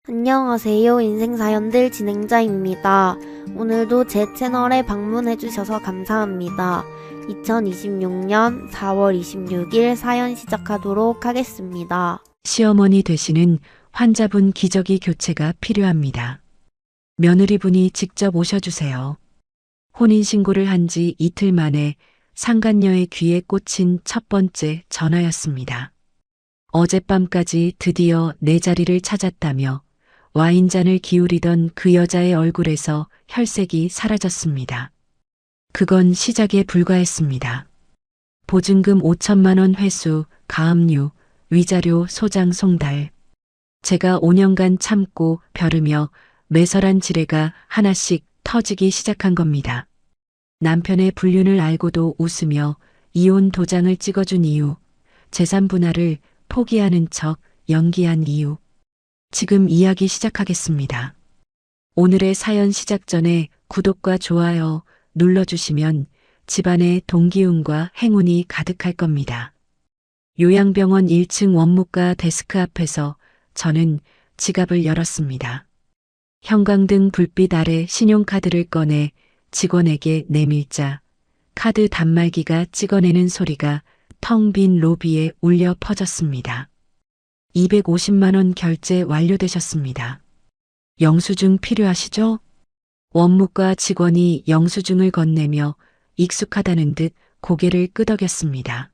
안녕하세요. 인생사연들 진행자입니다. 오늘도 제 채널에 방문해주셔서 감사합니다. 2026년 4월 26일 사연 시작하도록 하겠습니다. 시어머니 되시는 환자분 기저귀 교체가 필요합니다. 며느리분이 직접 오셔주세요. 혼인신고를 한 지 이틀 만에 상간녀의 귀에 꽂힌 첫 번째 전화였습니다. 어젯밤까지 드디어 내 자리를 찾았다며 와인잔을 기울이던 그 여자의 얼굴에서 혈색이 사라졌습니다. 그건 시작에 불과했습니다. 보증금 5천만 원 회수, 가압류, 위자료, 소장, 송달. 제가 5년간 참고 벼르며 매설한 지뢰가 하나씩 터지기 시작한 겁니다. 남편의 불륜을 알고도 웃으며 이혼 도장을 찍어준 이유, 재산 분할을 포기하는 척 연기한 이유. 지금 이야기 시작하겠습니다. 오늘의 사연 시작 전에 구독과 좋아요 눌러주시면 집안에 동기운과 행운이 가득할 겁니다. 요양병원 1층 원무과 데스크 앞에서 저는 지갑을 열었습니다. 형광등 불빛 아래 신용카드를 꺼내 직원에게 내밀자 카드 단말기가 찍어내는 소리가 텅 빈 로비에 울려 퍼졌습니다. 250만 원 결제 완료되셨습니다. 영수증 필요하시죠? 원무과 직원이 영수증을 건네며 익숙하다는 듯 고개를 끄덕였습니다.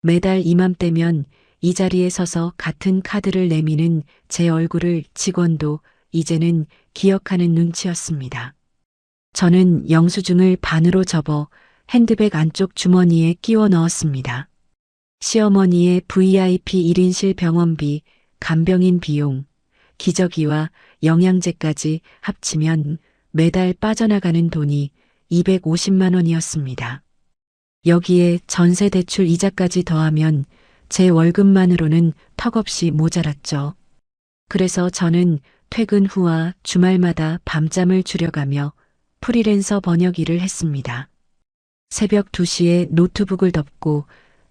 매달 이맘때면 이 자리에 서서 같은 카드를 내미는 제 얼굴을 직원도 이제는 기억하는 눈치였습니다. 저는 영수증을 반으로 접어 핸드백 안쪽 주머니에 끼워 넣었습니다. 시어머니의 VIP 1인실 병원비, 간병인 비용, 기저귀와 영양제까지 합치면 매달 빠져나가는 돈이 250만 원이었습니다. 여기에 전세 대출 이자까지 더하면 제 월급만으로는 턱없이 모자랐죠. 그래서 저는 퇴근 후와 주말마다 밤잠을 줄여가며 프리랜서 번역 일을 했습니다. 새벽 2시에 노트북을 덮고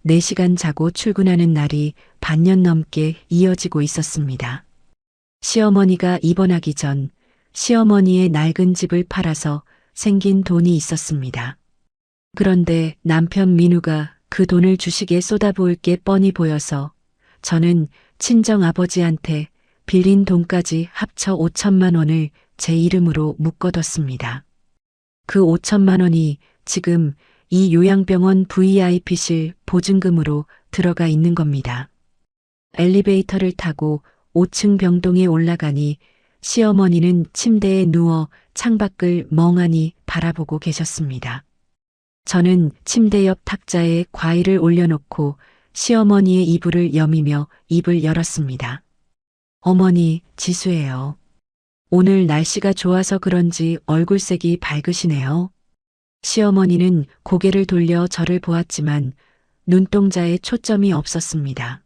4시간 자고 출근하는 날이 반년 넘게 이어지고 있었습니다. 시어머니가 입원하기 전 시어머니의 낡은 집을 팔아서 생긴 돈이 있었습니다. 그런데 남편 민우가 그 돈을 주식에 쏟아부을 게 뻔히 보여서 저는 친정아버지한테 빌린 돈까지 합쳐 5천만 원을 제 이름으로 묶어뒀습니다. 그 5천만 원이 지금 이 요양병원 VIP실 보증금으로 들어가 있는 겁니다. 엘리베이터를 타고 5층 병동에 올라가니 시어머니는 침대에 누워 창밖을 멍하니 바라보고 계셨습니다. 저는 침대 옆 탁자에 과일을 올려놓고 시어머니의 이불을 여미며 입을 열었습니다. 어머니, 지수예요. 오늘 날씨가 좋아서 그런지 얼굴색이 밝으시네요. 시어머니는 고개를 돌려 저를 보았지만 눈동자에 초점이 없었습니다.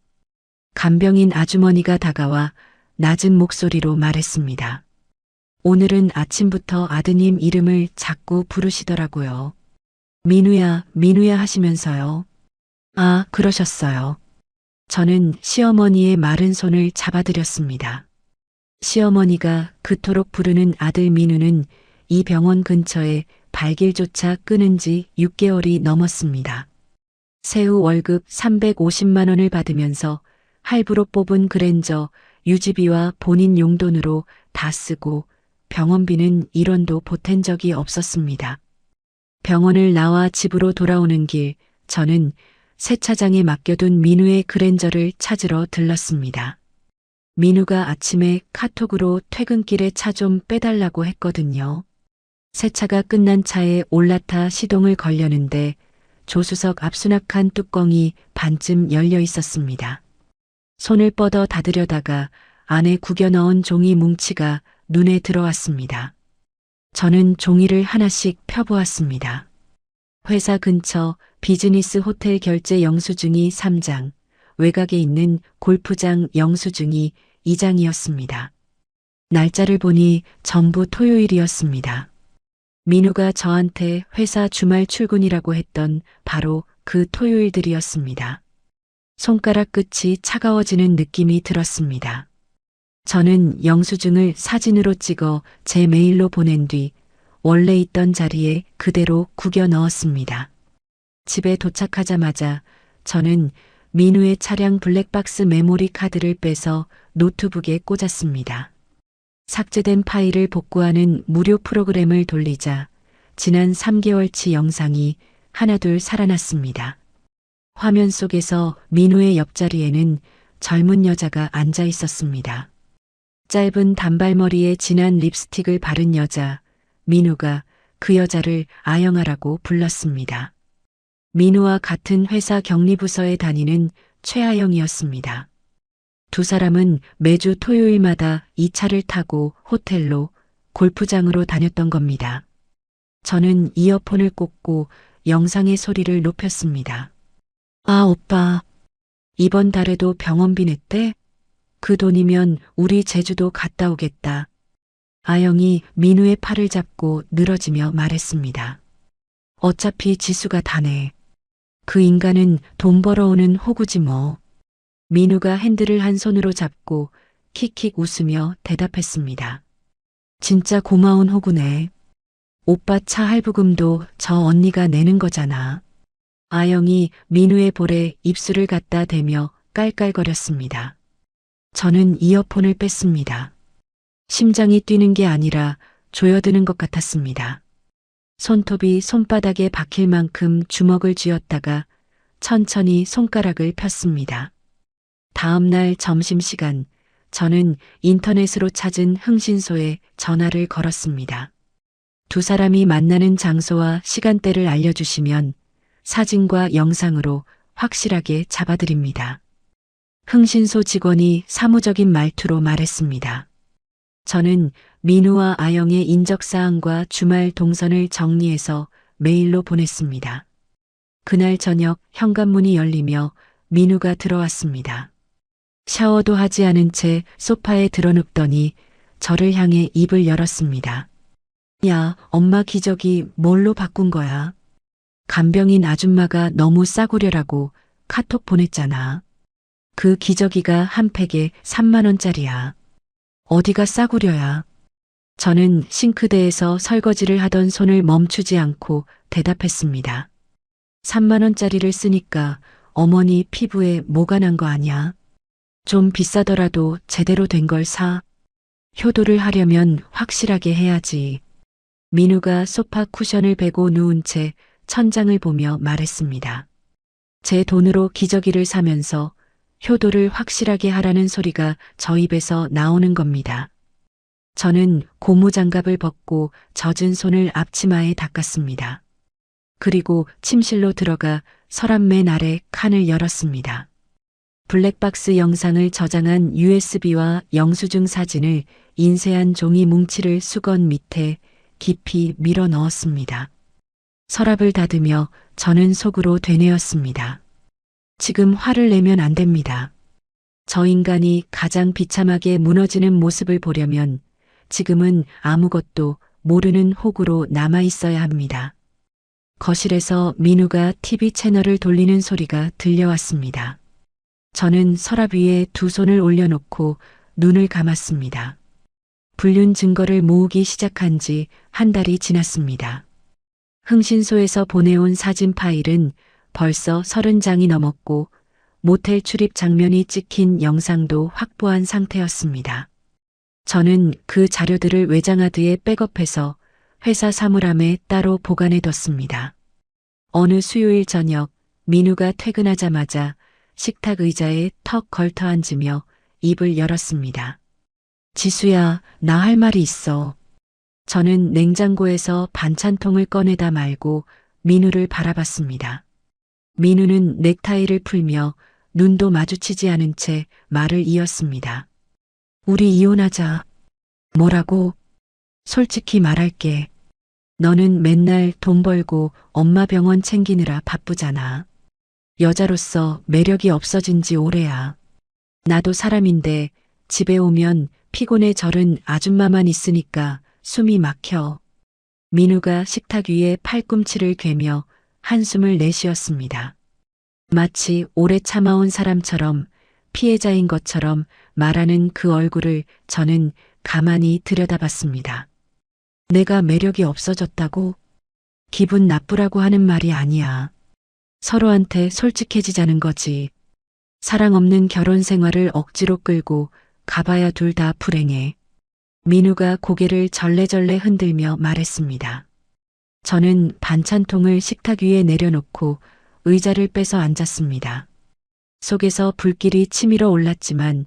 간병인 아주머니가 다가와 낮은 목소리로 말했습니다. 오늘은 아침부터 아드님 이름을 자꾸 부르시더라고요. 민우야, 민우야 하시면서요. 아, 그러셨어요. 저는 시어머니의 마른 손을 잡아드렸습니다. 시어머니가 그토록 부르는 아들 민우는 이 병원 근처에 발길조차 끊은 지 6개월이 넘었습니다. 세후 월급 350만 원을 받으면서 할부로 뽑은 그랜저 유지비와 본인 용돈으로 다 쓰고 병원비는 1원도 보탠 적이 없었습니다. 병원을 나와 집으로 돌아오는 길 저는 세차장에 맡겨둔 민우의 그랜저를 찾으러 들렀습니다. 민우가 아침에 카톡으로 퇴근길에 차 좀 빼달라고 했거든요. 세차가 끝난 차에 올라타 시동을 걸려는데 조수석 앞수납칸 뚜껑이 반쯤 열려 있었습니다. 손을 뻗어 닫으려다가 안에 구겨 넣은 종이 뭉치가 눈에 들어왔습니다. 저는 종이를 하나씩 펴보았습니다. 회사 근처 비즈니스 호텔 결제 영수증이 3장, 외곽에 있는 골프장 영수증이 2장이었습니다. 날짜를 보니 전부 토요일이었습니다. 민우가 저한테 회사 주말 출근이라고 했던 바로 그 토요일들이었습니다. 손가락 끝이 차가워지는 느낌이 들었습니다. 저는 영수증을 사진으로 찍어 제 메일로 보낸 뒤 원래 있던 자리에 그대로 구겨 넣었습니다. 집에 도착하자마자 저는 민우의 차량 블랙박스 메모리 카드를 빼서 노트북에 꽂았습니다. 삭제된 파일을 복구하는 무료 프로그램을 돌리자 지난 3개월치 영상이 하나둘 살아났습니다. 화면 속에서 민우의 옆자리에는 젊은 여자가 앉아 있었습니다. 짧은 단발머리에 진한 립스틱을 바른 여자, 민우가 그 여자를 아영아라고 불렀습니다. 민우와 같은 회사 격리부서에 다니는 최아영이었습니다. 두 사람은 매주 토요일마다 이 차를 타고 호텔로 골프장으로 다녔던 겁니다. 저는 이어폰을 꽂고 영상의 소리를 높였습니다. 아, 오빠. 이번 달에도 병원비 냈대? 그 돈이면 우리 제주도 갔다 오겠다. 아영이 민우의 팔을 잡고 늘어지며 말했습니다. 어차피 지수가 다네. 그 인간은 돈 벌어오는 호구지 뭐. 민우가 핸들을 한 손으로 잡고 킥킥 웃으며 대답했습니다. 진짜 고마운 호구네. 오빠 차 할부금도 저 언니가 내는 거잖아. 아영이 민우의 볼에 입술을 갖다 대며 깔깔거렸습니다. 저는 이어폰을 뺐습니다. 심장이 뛰는 게 아니라 조여드는 것 같았습니다. 손톱이 손바닥에 박힐 만큼 주먹을 쥐었다가 천천히 손가락을 폈습니다. 다음 날 점심시간, 저는 인터넷으로 찾은 흥신소에 전화를 걸었습니다. 두 사람이 만나는 장소와 시간대를 알려주시면 사진과 영상으로 확실하게 잡아드립니다. 흥신소 직원이 사무적인 말투로 말했습니다. 저는 민우와 아영의 인적사항과 주말 동선을 정리해서 메일로 보냈습니다. 그날 저녁 현관문이 열리며 민우가 들어왔습니다. 샤워도 하지 않은 채 소파에 드러눕더니 저를 향해 입을 열었습니다. 야, 엄마 기저귀 뭘로 바꾼 거야? 간병인 아줌마가 너무 싸구려라고 카톡 보냈잖아. 그 기저귀가 한 팩에 3만 원짜리야. 어디가 싸구려야. 저는 싱크대에서 설거지를 하던 손을 멈추지 않고 대답했습니다. 3만 원짜리를 쓰니까 어머니 피부에 뭐가 난 거 아니야? 좀 비싸더라도 제대로 된 걸 사. 효도를 하려면 확실하게 해야지. 민우가 소파 쿠션을 베고 누운 채 천장을 보며 말했습니다. 제 돈으로 기저귀를 사면서 효도를 확실하게 하라는 소리가 저 입에서 나오는 겁니다. 저는 고무장갑을 벗고 젖은 손을 앞치마에 닦았습니다. 그리고 침실로 들어가 서랍맨 아래 칸을 열었습니다. 블랙박스 영상을 저장한 USB와 영수증 사진을 인쇄한 종이 뭉치를 수건 밑에 깊이 밀어 넣었습니다. 서랍을 닫으며 저는 속으로 되뇌었습니다. 지금 화를 내면 안 됩니다. 저 인간이 가장 비참하게 무너지는 모습을 보려면 지금은 아무것도 모르는 호구로 남아 있어야 합니다. 거실에서 민우가 TV 채널을 돌리는 소리가 들려왔습니다. 저는 서랍 위에 두 손을 올려놓고 눈을 감았습니다. 불륜 증거를 모으기 시작한 지 한 달이 지났습니다. 흥신소에서 보내온 사진 파일은 벌써 30장이 넘었고 모텔 출입 장면이 찍힌 영상도 확보한 상태였습니다. 저는 그 자료들을 외장하드에 백업해서 회사 사물함에 따로 보관해뒀습니다. 어느 수요일 저녁 민우가 퇴근하자마자 식탁 의자에 턱 걸터 앉으며 입을 열었습니다. 지수야, 나 할 말이 있어. 저는 냉장고에서 반찬통을 꺼내다 말고 민우를 바라봤습니다. 민우는 넥타이를 풀며 눈도 마주치지 않은 채 말을 이었습니다. 우리 이혼하자. 뭐라고? 솔직히 말할게. 너는 맨날 돈 벌고 엄마 병원 챙기느라 바쁘잖아. 여자로서 매력이 없어진 지 오래야. 나도 사람인데 집에 오면 피곤해 절은 아줌마만 있으니까 숨이 막혀. 민우가 식탁 위에 팔꿈치를 괴며 한숨을 내쉬었습니다. 마치 오래 참아온 사람처럼 피해자인 것처럼 말하는 그 얼굴을 저는 가만히 들여다봤습니다. 내가 매력이 없어졌다고? 기분 나쁘라고 하는 말이 아니야. 서로한테 솔직해지자는 거지. 사랑 없는 결혼 생활을 억지로 끌고 가봐야 둘 다 불행해. 민우가 고개를 절레절레 흔들며 말했습니다. 저는 반찬통을 식탁 위에 내려놓고 의자를 빼서 앉았습니다. 속에서 불길이 치밀어 올랐지만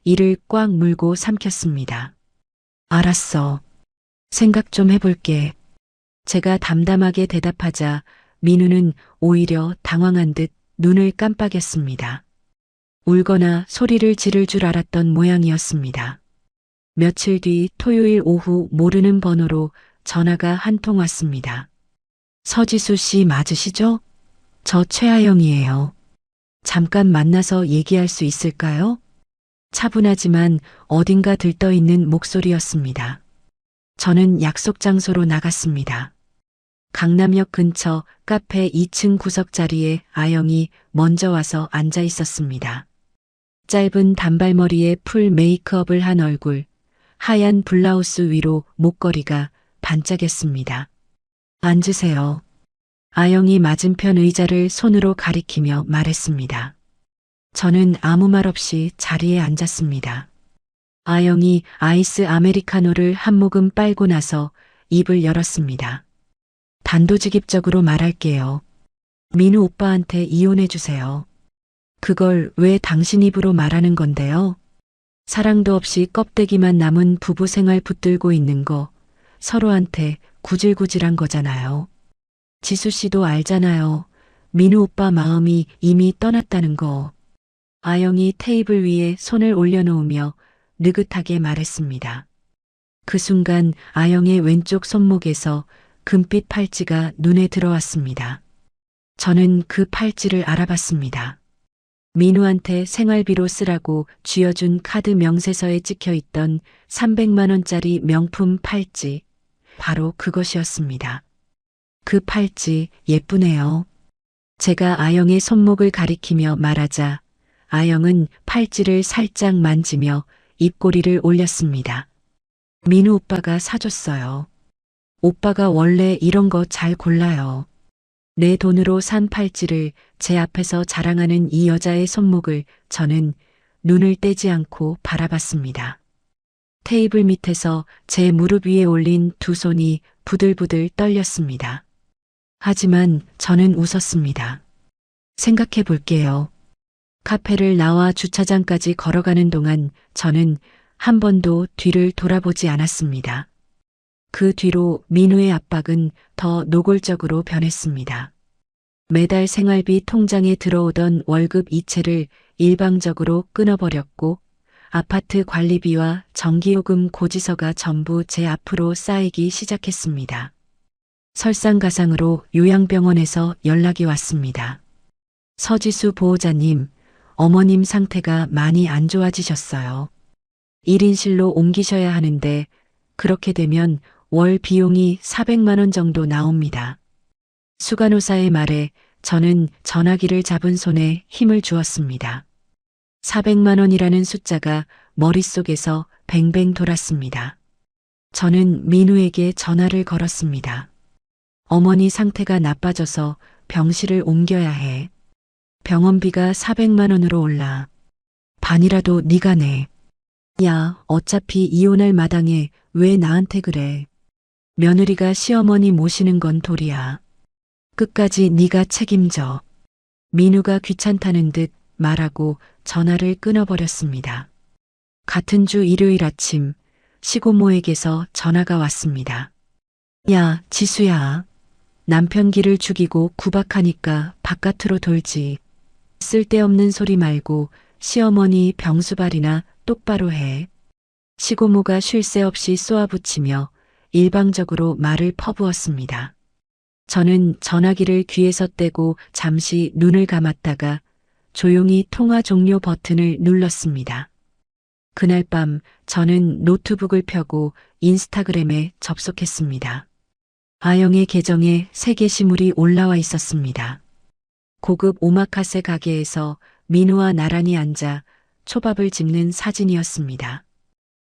이를 꽉 물고 삼켰습니다. 알았어. 생각 좀 해볼게. 제가 담담하게 대답하자 민우는 오히려 당황한 듯 눈을 깜빡였습니다. 울거나 소리를 지를 줄 알았던 모양이었습니다. 며칠 뒤 토요일 오후 모르는 번호로 전화가 한 통 왔습니다. 서지수 씨 맞으시죠? 저 최아영이에요. 잠깐 만나서 얘기할 수 있을까요? 차분하지만 어딘가 들떠있는 목소리였습니다. 저는 약속 장소로 나갔습니다. 강남역 근처 카페 2층 구석 자리에 아영이 먼저 와서 앉아 있었습니다. 짧은 단발머리에 풀 메이크업을 한 얼굴, 하얀 블라우스 위로 목걸이가 반짝였습니다. 앉으세요. 아영이 맞은편 의자를 손으로 가리키며 말했습니다. 저는 아무 말 없이 자리에 앉았습니다. 아영이 아이스 아메리카노를 한 모금 빨고 나서 입을 열었습니다. 단도직입적으로 말할게요. 민우 오빠한테 이혼해주세요. 그걸 왜 당신 입으로 말하는 건데요? 사랑도 없이 껍데기만 남은 부부 생활 붙들고 있는 거 서로한테 구질구질한 거잖아요. 지수 씨도 알잖아요. 민우 오빠 마음이 이미 떠났다는 거. 아영이 테이블 위에 손을 올려놓으며 느긋하게 말했습니다. 그 순간 아영의 왼쪽 손목에서 금빛 팔찌가 눈에 들어왔습니다. 저는 그 팔찌를 알아봤습니다. 민우한테 생활비로 쓰라고 쥐어준 카드 명세서에 찍혀있던 300만 원짜리 명품 팔찌. 바로 그것이었습니다. 그 팔찌 예쁘네요. 제가 아영의 손목을 가리키며 말하자 아영은 팔찌를 살짝 만지며 입꼬리를 올렸습니다. 민우 오빠가 사줬어요. 오빠가 원래 이런 거 잘 골라요. 내 돈으로 산 팔찌를 제 앞에서 자랑하는 이 여자의 손목을 저는 눈을 떼지 않고 바라봤습니다. 테이블 밑에서 제 무릎 위에 올린 두 손이 부들부들 떨렸습니다. 하지만 저는 웃었습니다. 생각해 볼게요. 카페를 나와 주차장까지 걸어가는 동안 저는 한 번도 뒤를 돌아보지 않았습니다. 그 뒤로 민우의 압박은 더 노골적으로 변했습니다. 매달 생활비 통장에 들어오던 월급 이체를 일방적으로 끊어버렸고 아파트 관리비와 전기요금 고지서가 전부 제 앞으로 쌓이기 시작했습니다. 설상가상으로 요양병원에서 연락이 왔습니다. 서지수 보호자님, 어머님 상태가 많이 안 좋아지셨어요. 1인실로 옮기셔야 하는데 그렇게 되면 월 비용이 400만 원 정도 나옵니다. 수간호사의 말에 저는 전화기를 잡은 손에 힘을 주었습니다. 400만 원이라는 숫자가 머릿속에서 뱅뱅 돌았습니다. 저는 민우에게 전화를 걸었습니다. 어머니 상태가 나빠져서 병실을 옮겨야 해. 병원비가 400만 원으로 올라. 반이라도 네가 내. 야, 어차피 이혼할 마당에 왜 나한테 그래. 며느리가 시어머니 모시는 건 도리야. 끝까지 네가 책임져. 민우가 귀찮다는 듯 말하고 전화를 끊어버렸습니다. 같은 주 일요일 아침 시고모에게서 전화가 왔습니다. 야, 지수야. 남편 기를 죽이고 구박하니까 바깥으로 돌지. 쓸데없는 소리 말고 시어머니 병수발이나 똑바로 해. 시고모가 쉴 새 없이 쏘아붙이며 일방적으로 말을 퍼부었습니다. 저는 전화기를 귀에서 떼고 잠시 눈을 감았다가 조용히 통화 종료 버튼을 눌렀습니다. 그날 밤 저는 노트북을 펴고 인스타그램에 접속했습니다. 아영의 계정에 새 게시물이 올라와 있었습니다. 고급 오마카세 가게에서 민우와 나란히 앉아 초밥을 집는 사진이었습니다.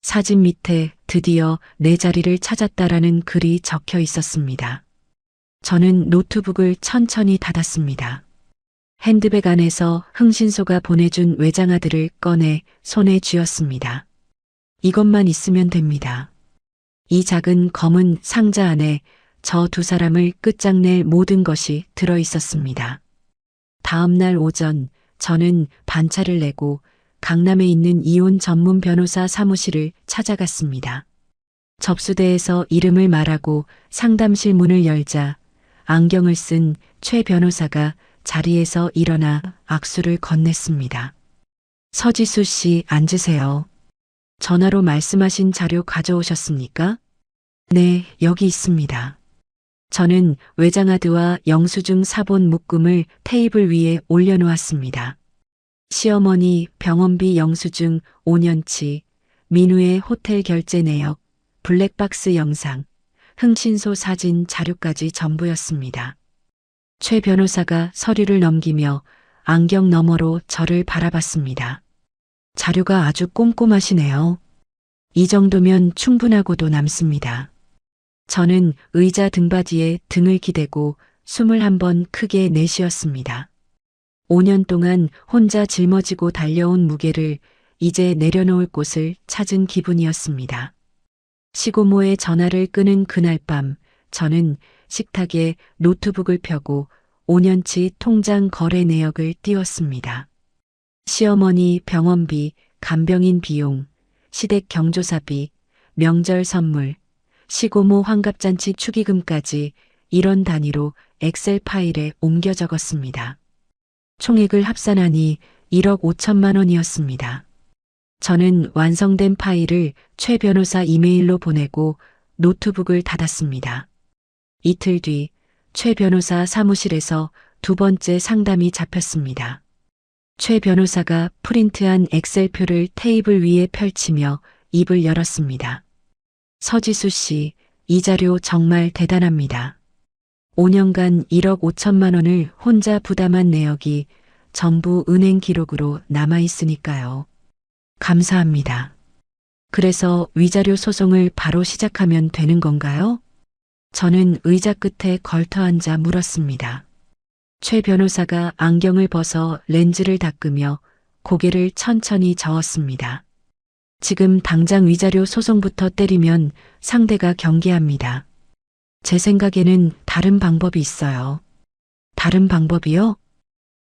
사진 밑에 드디어 내 자리를 찾았다라는 글이 적혀 있었습니다. 저는 노트북을 천천히 닫았습니다. 핸드백 안에서 흥신소가 보내준 외장하드를 꺼내 손에 쥐었습니다. 이것만 있으면 됩니다. 이 작은 검은 상자 안에 저 두 사람을 끝장낼 모든 것이 들어 있었습니다. 다음 날 오전 저는 반차를 내고 강남에 있는 이혼 전문 변호사 사무실을 찾아갔습니다. 접수대에서 이름을 말하고 상담실 문을 열자 안경을 쓴 최 변호사가 자리에서 일어나 악수를 건넸습니다. 서지수 씨 앉으세요. 전화로 말씀하신 자료 가져오셨습니까? 네, 여기 있습니다. 저는 외장하드와 영수증 사본 묶음을 테이블 위에 올려놓았습니다. 시어머니 병원비 영수증 5년치, 민우의 호텔 결제 내역, 블랙박스 영상, 흥신소 사진 자료까지 전부였습니다. 최 변호사가 서류를 넘기며 안경 너머로 저를 바라봤습니다. 자료가 아주 꼼꼼하시네요. 이 정도면 충분하고도 남습니다. 저는 의자 등받이에 등을 기대고 숨을 한번 크게 내쉬었습니다. 5년 동안 혼자 짊어지고 달려온 무게를 이제 내려놓을 곳을 찾은 기분이었습니다. 시고모의 전화를 끄는 그날 밤 저는 식탁에 노트북을 펴고 5년치 통장 거래 내역을 띄웠습니다. 시어머니 병원비, 간병인 비용, 시댁 경조사비, 명절 선물, 시고모 환갑잔치 축의금까지 이런 단위로 엑셀 파일에 옮겨 적었습니다. 총액을 합산하니 1억 5천만 원이었습니다. 저는 완성된 파일을 최 변호사 이메일로 보내고 노트북을 닫았습니다. 이틀 뒤 최 변호사 사무실에서 두 번째 상담이 잡혔습니다. 최 변호사가 프린트한 엑셀표를 테이블 위에 펼치며 입을 열었습니다. 서지수 씨, 이 자료 정말 대단합니다. 5년간 1억 5천만 원을 혼자 부담한 내역이 전부 은행 기록으로 남아 있으니까요. 감사합니다. 그래서 위자료 소송을 바로 시작하면 되는 건가요? 저는 의자 끝에 걸터 앉아 물었습니다. 최 변호사가 안경을 벗어 렌즈를 닦으며 고개를 천천히 저었습니다. 지금 당장 위자료 소송부터 때리면 상대가 경계합니다. 제 생각에는 다른 방법이 있어요. 다른 방법이요?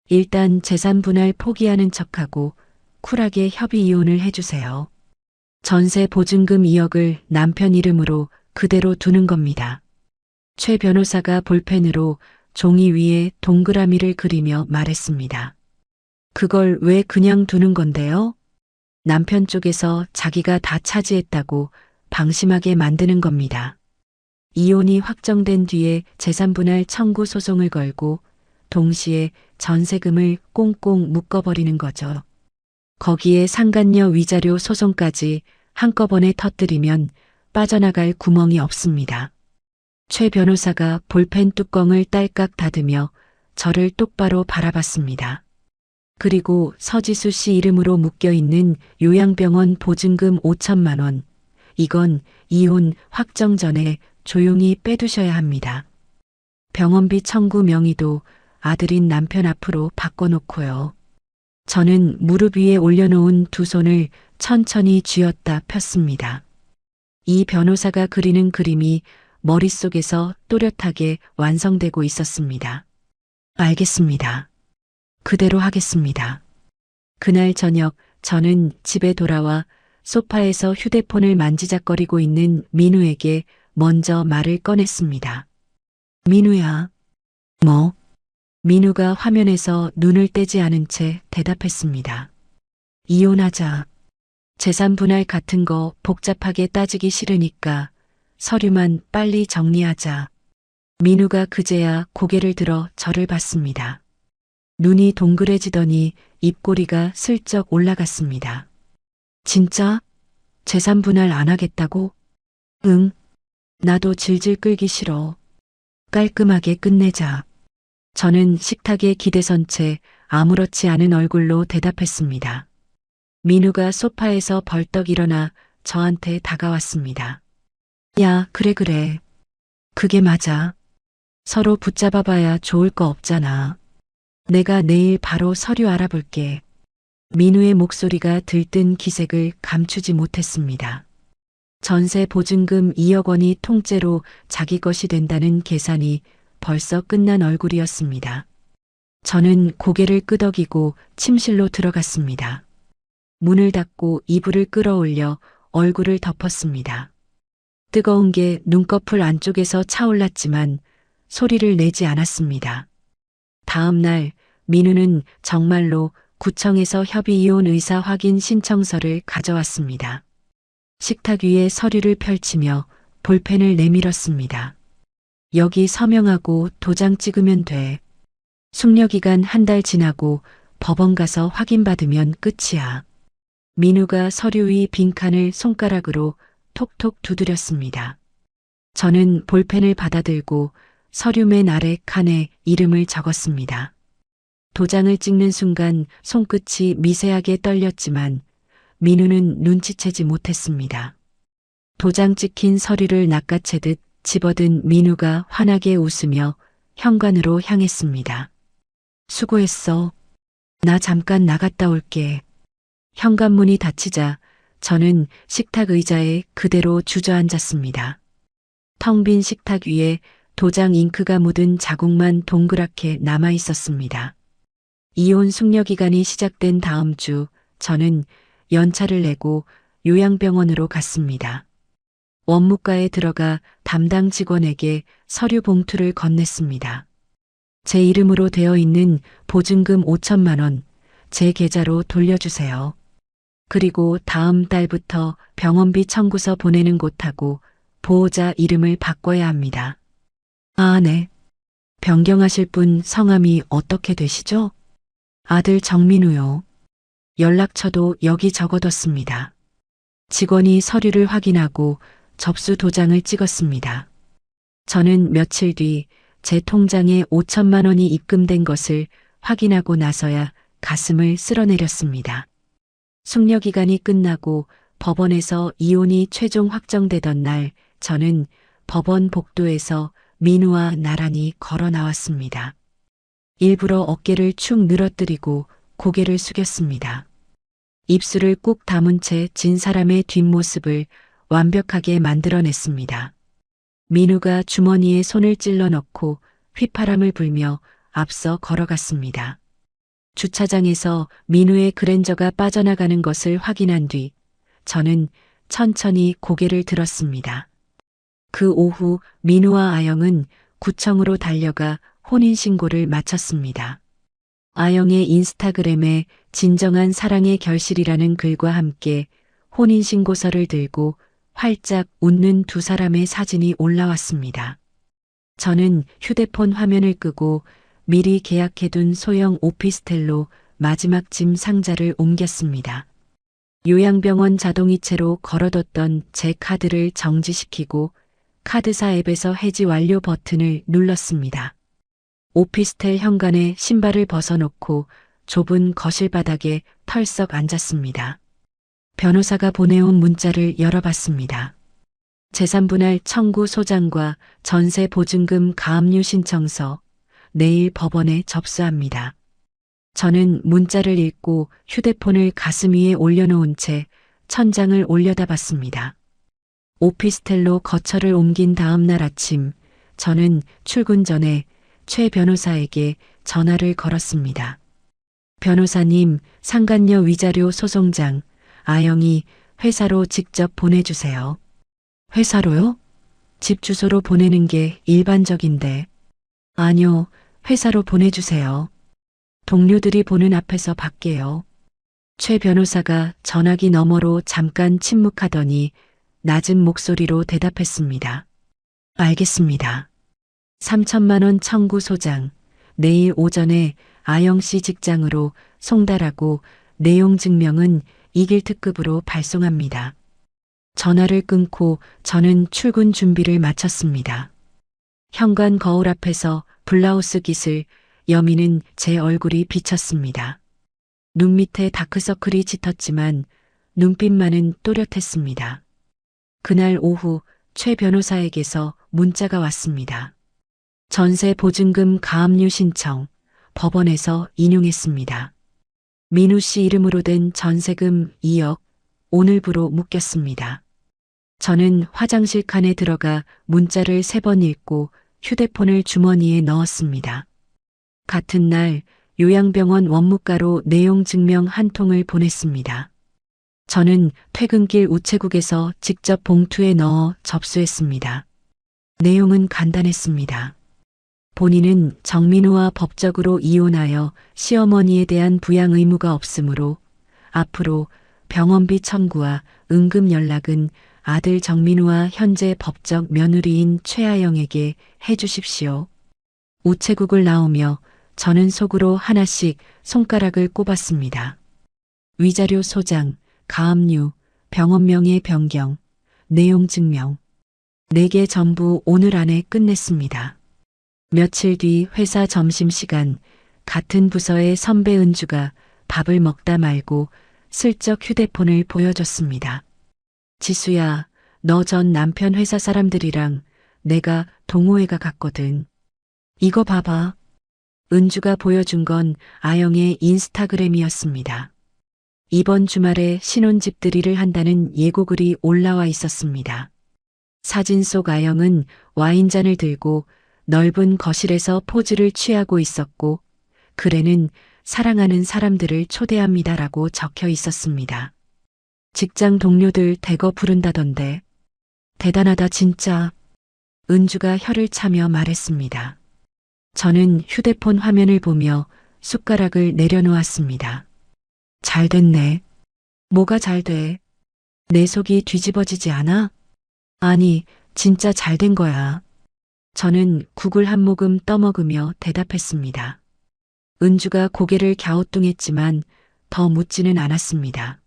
일단 재산 분할 포기하는 척하고 쿨하게 협의 이혼을 해주세요. 전세 보증금 2억을 남편 이름으로 그대로 두는 겁니다. 최 변호사가 볼펜으로 종이 위에 동그라미를 그리며 말했습니다. 그걸 왜 그냥 두는 건데요? 남편 쪽에서 자기가 다 차지했다고 방심하게 만드는 겁니다. 이혼이 확정된 뒤에 재산분할 청구 소송을 걸고 동시에 전세금을 꽁꽁 묶어버리는 거죠. 거기에 상간녀 위자료 소송까지 한꺼번에 터뜨리면 빠져나갈 구멍이 없습니다. 최 변호사가 볼펜 뚜껑을 딸깍 닫으며 저를 똑바로 바라봤습니다. 그리고 서지수 씨 이름으로 묶여있는 요양병원 보증금 5천만 원. 이건 이혼 확정 전에 조용히 빼두셔야 합니다. 병원비 청구 명의도 아들인 남편 앞으로 바꿔놓고요. 저는 무릎 위에 올려놓은 두 손을 천천히 쥐었다 폈습니다. 이 변호사가 그리는 그림이 머릿속에서 또렷하게 완성되고 있었습니다. 알겠습니다. 그대로 하겠습니다. 그날 저녁 저는 집에 돌아와 소파에서 휴대폰을 만지작거리고 있는 민우에게 먼저 말을 꺼냈습니다. 민우야. 뭐? 민우가 화면에서 눈을 떼지 않은 채 대답했습니다. 이혼하자. 재산 분할 같은 거 복잡하게 따지기 싫으니까 서류만 빨리 정리하자. 민우가 그제야 고개를 들어 저를 봤습니다. 눈이 동그래지더니 입꼬리가 슬쩍 올라갔습니다. 진짜? 재산 분할 안 하겠다고? 응. 나도 질질 끌기 싫어. 깔끔하게 끝내자. 저는 식탁에 기대선 채 아무렇지 않은 얼굴로 대답했습니다. 민우가 소파에서 벌떡 일어나 저한테 다가왔습니다. 야, 그래. 그게 맞아. 서로 붙잡아봐야 좋을 거 없잖아. 내가 내일 바로 서류 알아볼게. 민우의 목소리가 들뜬 기색을 감추지 못했습니다. 전세 보증금 2억 원이 통째로 자기 것이 된다는 계산이 벌써 끝난 얼굴이었습니다. 저는 고개를 끄덕이고 침실로 들어갔습니다. 문을 닫고 이불을 끌어올려 얼굴을 덮었습니다. 뜨거운 게 눈꺼풀 안쪽에서 차올랐지만 소리를 내지 않았습니다. 다음 날 민우는 정말로 구청에서 협의 이혼 의사 확인 신청서를 가져왔습니다. 식탁 위에 서류를 펼치며 볼펜을 내밀었습니다. 여기 서명하고 도장 찍으면 돼. 숙려기간 한 달 지나고 법원 가서 확인받으면 끝이야. 민우가 서류 위 빈칸을 손가락으로 톡톡 두드렸습니다. 저는 볼펜을 받아들고 서류 맨 아래 칸에 이름을 적었습니다. 도장을 찍는 순간 손끝이 미세하게 떨렸지만 민우는 눈치채지 못했습니다. 도장 찍힌 서류를 낚아채듯 집어든 민우가 환하게 웃으며 현관으로 향했습니다. 수고했어. 나 잠깐 나갔다 올게. 현관문이 닫히자 저는 식탁 의자에 그대로 주저앉았습니다. 텅 빈 식탁 위에 도장 잉크가 묻은 자국만 동그랗게 남아 있었습니다. 이혼 숙려 기간이 시작된 다음 주 저는 연차를 내고 요양병원으로 갔습니다. 원무과에 들어가 담당 직원에게 서류 봉투를 건넸습니다. 제 이름으로 되어 있는 보증금 5천만 원 제 계좌로 돌려주세요. 그리고 다음 달부터 병원비 청구서 보내는 곳하고 보호자 이름을 바꿔야 합니다. 아, 네. 변경하실 분 성함이 어떻게 되시죠? 아들 정민우요. 연락처도 여기 적어뒀습니다. 직원이 서류를 확인하고 접수 도장을 찍었습니다. 저는 며칠 뒤 제 통장에 5천만 원이 입금된 것을 확인하고 나서야 가슴을 쓸어내렸습니다. 숙려 기간이 끝나고 법원에서 이혼이 최종 확정되던 날 저는 법원 복도에서 민우와 나란히 걸어 나왔습니다. 일부러 어깨를 축 늘어뜨리고 고개를 숙였습니다. 입술을 꾹 다문 채 진 사람의 뒷모습을 완벽하게 만들어냈습니다. 민우가 주머니에 손을 찔러 넣고 휘파람을 불며 앞서 걸어갔습니다. 주차장에서 민우의 그랜저가 빠져나가는 것을 확인한 뒤 저는 천천히 고개를 들었습니다. 그 오후 민우와 아영은 구청으로 달려가 혼인신고를 마쳤습니다. 아영의 인스타그램에 진정한 사랑의 결실이라는 글과 함께 혼인신고서를 들고 활짝 웃는 두 사람의 사진이 올라왔습니다. 저는 휴대폰 화면을 끄고 미리 계약해둔 소형 오피스텔로 마지막 짐 상자를 옮겼습니다. 요양병원 자동이체로 걸어뒀던 제 카드를 정지시키고 카드사 앱에서 해지 완료 버튼을 눌렀습니다. 오피스텔 현관에 신발을 벗어놓고 좁은 거실 바닥에 털썩 앉았습니다. 변호사가 보내온 문자를 열어봤습니다. 재산분할 청구 소장과 전세 보증금 가압류 신청서, 내일 법원에 접수합니다. 저는 문자를 읽고 휴대폰을 가슴 위에 올려놓은 채 천장을 올려다봤습니다. 오피스텔로 거처를 옮긴 다음 날 아침, 저는 출근 전에 최 변호사에게 전화를 걸었습니다. 변호사님, 상간녀 위자료 소송장, 아영이 회사로 직접 보내주세요. 회사로요? 집 주소로 보내는 게 일반적인데. 아니요, 회사로 보내주세요. 동료들이 보는 앞에서 받게요. 최 변호사가 전화기 너머로 잠깐 침묵하더니 낮은 목소리로 대답했습니다. 알겠습니다. 3천만 원 청구 소장, 내일 오전에 아영 씨 직장으로 송달하고 내용 증명은 이길 특급으로 발송합니다. 전화를 끊고 저는 출근 준비를 마쳤습니다. 현관 거울 앞에서 블라우스 깃을 여미는 제 얼굴이 비쳤습니다. 눈 밑에 다크서클이 짙었지만 눈빛만은 또렷했습니다. 그날 오후 최 변호사에게서 문자가 왔습니다. 전세 보증금 가압류 신청, 법원에서 인용했습니다. 민우 씨 이름으로 된 전세금 2억, 오늘부로 묶였습니다. 저는 화장실 칸에 들어가 문자를 3번 읽고 휴대폰을 주머니에 넣었습니다. 같은 날 요양병원 원무과로 내용 증명 한 통을 보냈습니다. 저는 퇴근길 우체국에서 직접 봉투에 넣어 접수했습니다. 내용은 간단했습니다. 본인은 정민우와 법적으로 이혼하여 시어머니에 대한 부양 의무가 없으므로 앞으로 병원비 청구와 응급 연락은 아들 정민우와 현재 법적 며느리인 최아영에게 해주십시오. 우체국을 나오며 저는 속으로 하나씩 손가락을 꼽았습니다. 위자료 소장, 가압류, 병원명의 변경, 내용 증명. 4개 전부 오늘 안에 끝냈습니다. 며칠 뒤 회사 점심시간 같은 부서의 선배 은주가 밥을 먹다 말고 슬쩍 휴대폰을 보여줬습니다. 지수야, 너 전 남편 회사 사람들이랑 내가 동호회가 갔거든. 이거 봐봐. 은주가 보여준 건 아영의 인스타그램이었습니다. 이번 주말에 신혼집들이를 한다는 예고글이 올라와 있었습니다. 사진 속 아영은 와인잔을 들고 넓은 거실에서 포즈를 취하고 있었고 글에는 사랑하는 사람들을 초대합니다라고 적혀 있었습니다. 직장 동료들 대거 부른다던데. 대단하다 진짜. 은주가 혀를 차며 말했습니다. 저는 휴대폰 화면을 보며 숟가락을 내려놓았습니다. 잘 됐네. 뭐가 잘 돼? 내 속이 뒤집어지지 않아? 아니, 진짜 잘 된 거야. 저는 국을 한 모금 떠먹으며 대답했습니다. 은주가 고개를 갸우뚱했지만 더 묻지는 않았습니다.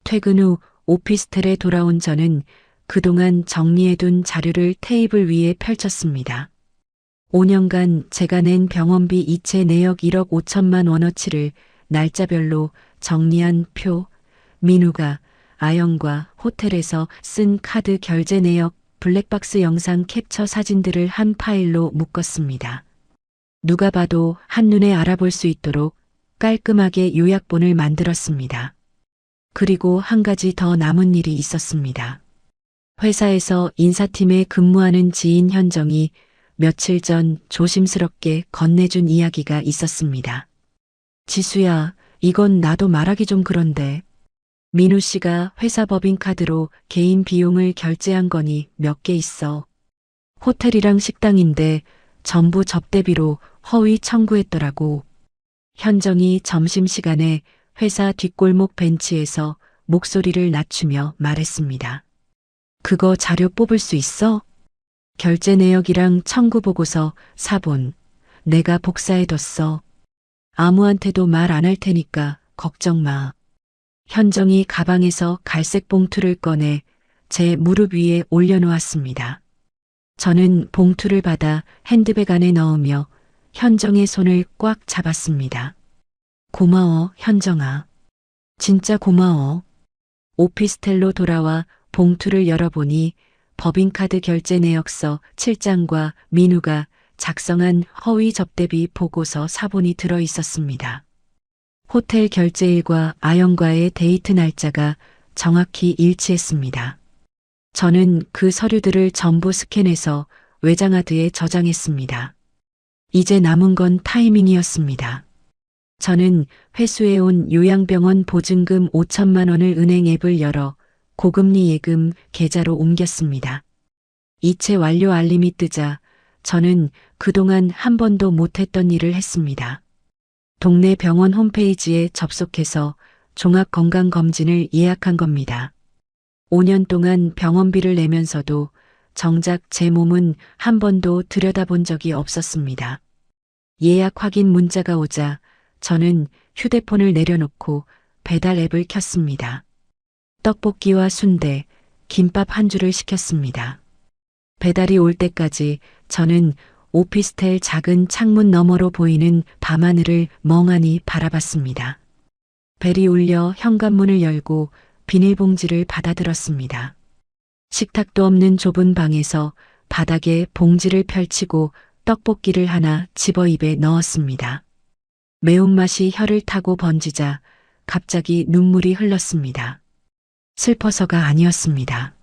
퇴근 후 오피스텔에 돌아온 저는 그동안 정리해둔 자료를 테이블 위에 펼쳤습니다. 5년간 제가 낸 병원비 이체 내역 1억 5천만 원어치를 날짜별로 정리한 표, 민우가 아영과 호텔에서 쓴 카드 결제 내역, 블랙박스 영상 캡처 사진들을 한 파일로 묶었습니다. 누가 봐도 한눈에 알아볼 수 있도록 깔끔하게 요약본을 만들었습니다. 그리고 한 가지 더 남은 일이 있었습니다. 회사에서 인사팀에 근무하는 지인 현정이 며칠 전 조심스럽게 건네준 이야기가 있었습니다. 지수야, 이건 나도 말하기 좀 그런데. 민우 씨가 회사 법인카드로 개인 비용을 결제한 거니 몇 개 있어. 호텔이랑 식당인데 전부 접대비로 허위 청구했더라고. 현정이 점심시간에 회사 뒷골목 벤치에서 목소리를 낮추며 말했습니다. 그거 자료 뽑을 수 있어? 결제 내역이랑 청구 보고서 사본. 내가 복사해뒀어. 아무한테도 말 안 할 테니까 걱정 마. 현정이 가방에서 갈색 봉투를 꺼내 제 무릎 위에 올려놓았습니다. 저는 봉투를 받아 핸드백 안에 넣으며 현정의 손을 꽉 잡았습니다. 고마워, 현정아. 진짜 고마워. 오피스텔로 돌아와 봉투를 열어보니 법인카드 결제 내역서 7장과 민우가 작성한 허위 접대비 보고서 사본이 들어 있었습니다. 호텔 결제일과 아영과의 데이트 날짜가 정확히 일치했습니다. 저는 그 서류들을 전부 스캔해서 외장하드에 저장했습니다. 이제 남은 건 타이밍이었습니다. 저는 회수해온 요양병원 보증금 5천만 원을 은행 앱을 열어 고금리 예금 계좌로 옮겼습니다. 이체 완료 알림이 뜨자 저는 그동안 한 번도 못했던 일을 했습니다. 동네 병원 홈페이지에 접속해서 종합건강검진을 예약한 겁니다. 5년 동안 병원비를 내면서도 정작 제 몸은 한 번도 들여다본 적이 없었습니다. 예약 확인 문자가 오자 저는 휴대폰을 내려놓고 배달 앱을 켰습니다. 떡볶이와 순대, 김밥 한 줄을 시켰습니다. 배달이 올 때까지 저는 오피스텔 작은 창문 너머로 보이는 밤하늘을 멍하니 바라봤습니다. 벨이 울려 현관문을 열고 비닐봉지를 받아들었습니다. 식탁도 없는 좁은 방에서 바닥에 봉지를 펼치고 떡볶이를 하나 집어 입에 넣었습니다. 매운맛이 혀를 타고 번지자 갑자기 눈물이 흘렀습니다. 슬퍼서가 아니었습니다.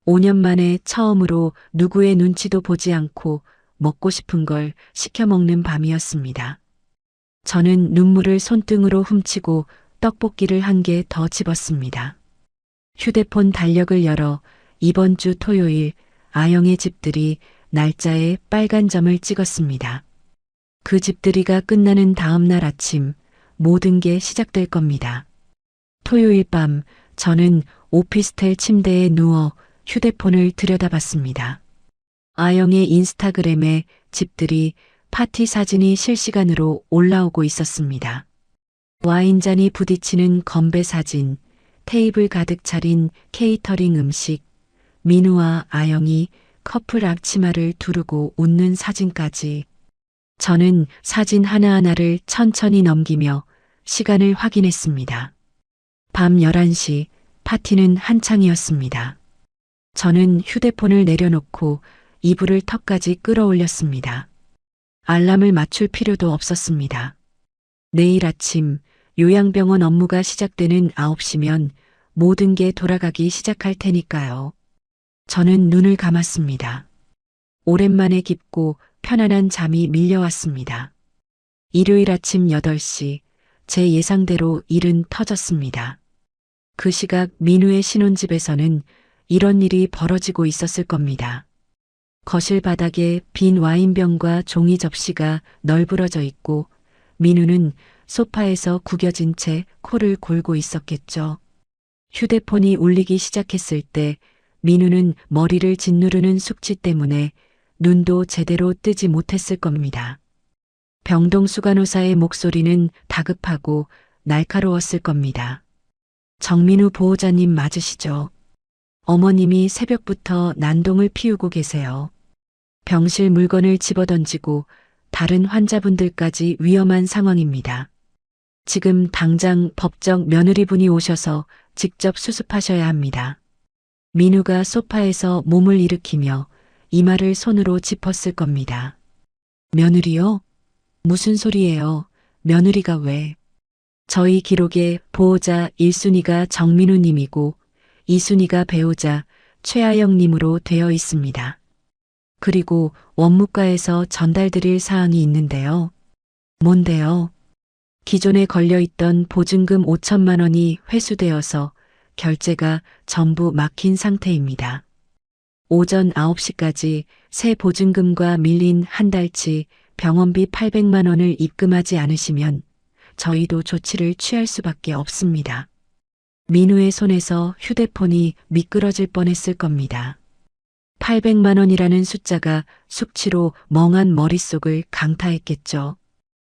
5년 만에 처음으로 누구의 눈치도 보지 않고 먹고 싶은 걸 시켜 먹는 밤이었습니다. 저는 눈물을 손등으로 훔치고 떡볶이를 한 개 더 집었습니다. 휴대폰 달력을 열어 이번 주 토요일 아영의 집들이 날짜에 빨간 점을 찍었습니다. 그 집들이가 끝나는 다음 날 아침 모든 게 시작될 겁니다. 토요일 밤 저는 오피스텔 침대에 누워 휴대폰을 들여다봤습니다. 아영의 인스타그램에 집들이 파티 사진이 실시간으로 올라오고 있었습니다. 와인잔이 부딪히는 건배 사진, 테이블 가득 차린 케이터링 음식, 민우와 아영이 커플 앞치마를 두르고 웃는 사진까지. 저는 사진 하나하나를 천천히 넘기며 시간을 확인했습니다. 밤 11시 파티는 한창이었습니다. 저는 휴대폰을 내려놓고 이불을 턱까지 끌어올렸습니다. 알람을 맞출 필요도 없었습니다. 내일 아침 요양병원 업무가 시작되는 9시면 모든 게 돌아가기 시작할 테니까요. 저는 눈을 감았습니다. 오랜만에 깊고 편안한 잠이 밀려왔습니다. 일요일 아침 8시 제 예상대로 일은 터졌습니다. 그 시각 민우의 신혼집에서는 이런 일이 벌어지고 있었을 겁니다. 거실 바닥에 빈 와인병과 종이 접시가 널브러져 있고 민우는 소파에서 구겨진 채 코를 골고 있었겠죠. 휴대폰이 울리기 시작했을 때 민우는 머리를 짓누르는 숙취 때문에 눈도 제대로 뜨지 못했을 겁니다. 병동수 간호사의 목소리는 다급하고 날카로웠을 겁니다. 정민우 보호자님 맞으시죠? 어머님이 새벽부터 난동을 피우고 계세요. 병실 물건을 집어던지고 다른 환자분들까지 위험한 상황입니다. 지금 당장 법적 며느리분이 오셔서 직접 수습하셔야 합니다. 민우가 소파에서 몸을 일으키며 이마를 손으로 짚었을 겁니다. 며느리요? 무슨 소리예요? 며느리가 왜? 저희 기록에 보호자 1순위가 정민우님이고 2순위가 배우자 최아영님으로 되어 있습니다. 그리고 원무과에서 전달드릴 사항이 있는데요. 뭔데요? 기존에 걸려있던 보증금 5천만 원이 회수되어서 결제가 전부 막힌 상태입니다. 오전 9시까지 새 보증금과 밀린 한 달치 병원비 800만 원을 입금하지 않으시면 저희도 조치를 취할 수밖에 없습니다. 민우의 손에서 휴대폰이 미끄러질 뻔했을 겁니다. 800만 원이라는 숫자가 숙취로 멍한 머릿속을 강타했겠죠.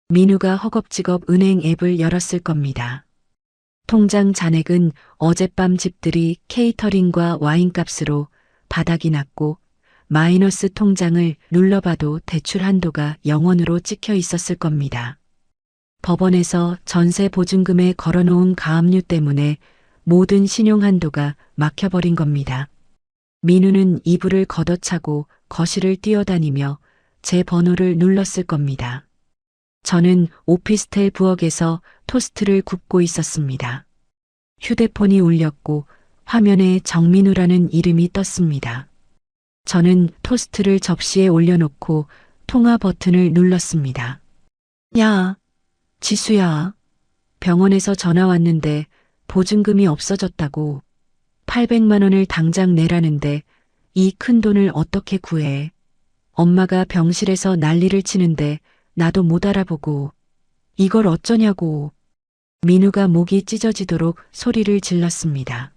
민우가 허겁지겁 은행 앱을 열었을 겁니다. 통장 잔액은 어젯밤 집들이 케이터링과 와인값으로 바닥이 났고 마이너스 통장을 눌러봐도 대출 한도가 0원으로 찍혀 있었을 겁니다. 법원에서 전세 보증금에 걸어놓은 가압류 때문에 모든 신용 한도가 막혀버린 겁니다. 민우는 이불을 걷어차고 거실을 뛰어다니며 제 번호를 눌렀을 겁니다. 저는 오피스텔 부엌에서 토스트를 굽고 있었습니다. 휴대폰이 울렸고 화면에 정민우라는 이름이 떴습니다. 저는 토스트를 접시에 올려놓고 통화 버튼을 눌렀습니다. 야, 지수야. 병원에서 전화 왔는데 보증금이 없어졌다고. 800만 원을 당장 내라는데 이 큰 돈을 어떻게 구해. 엄마가 병실에서 난리를 치는데 나도 못 알아보고. 이걸 어쩌냐고. 민우가 목이 찢어지도록 소리를 질렀습니다.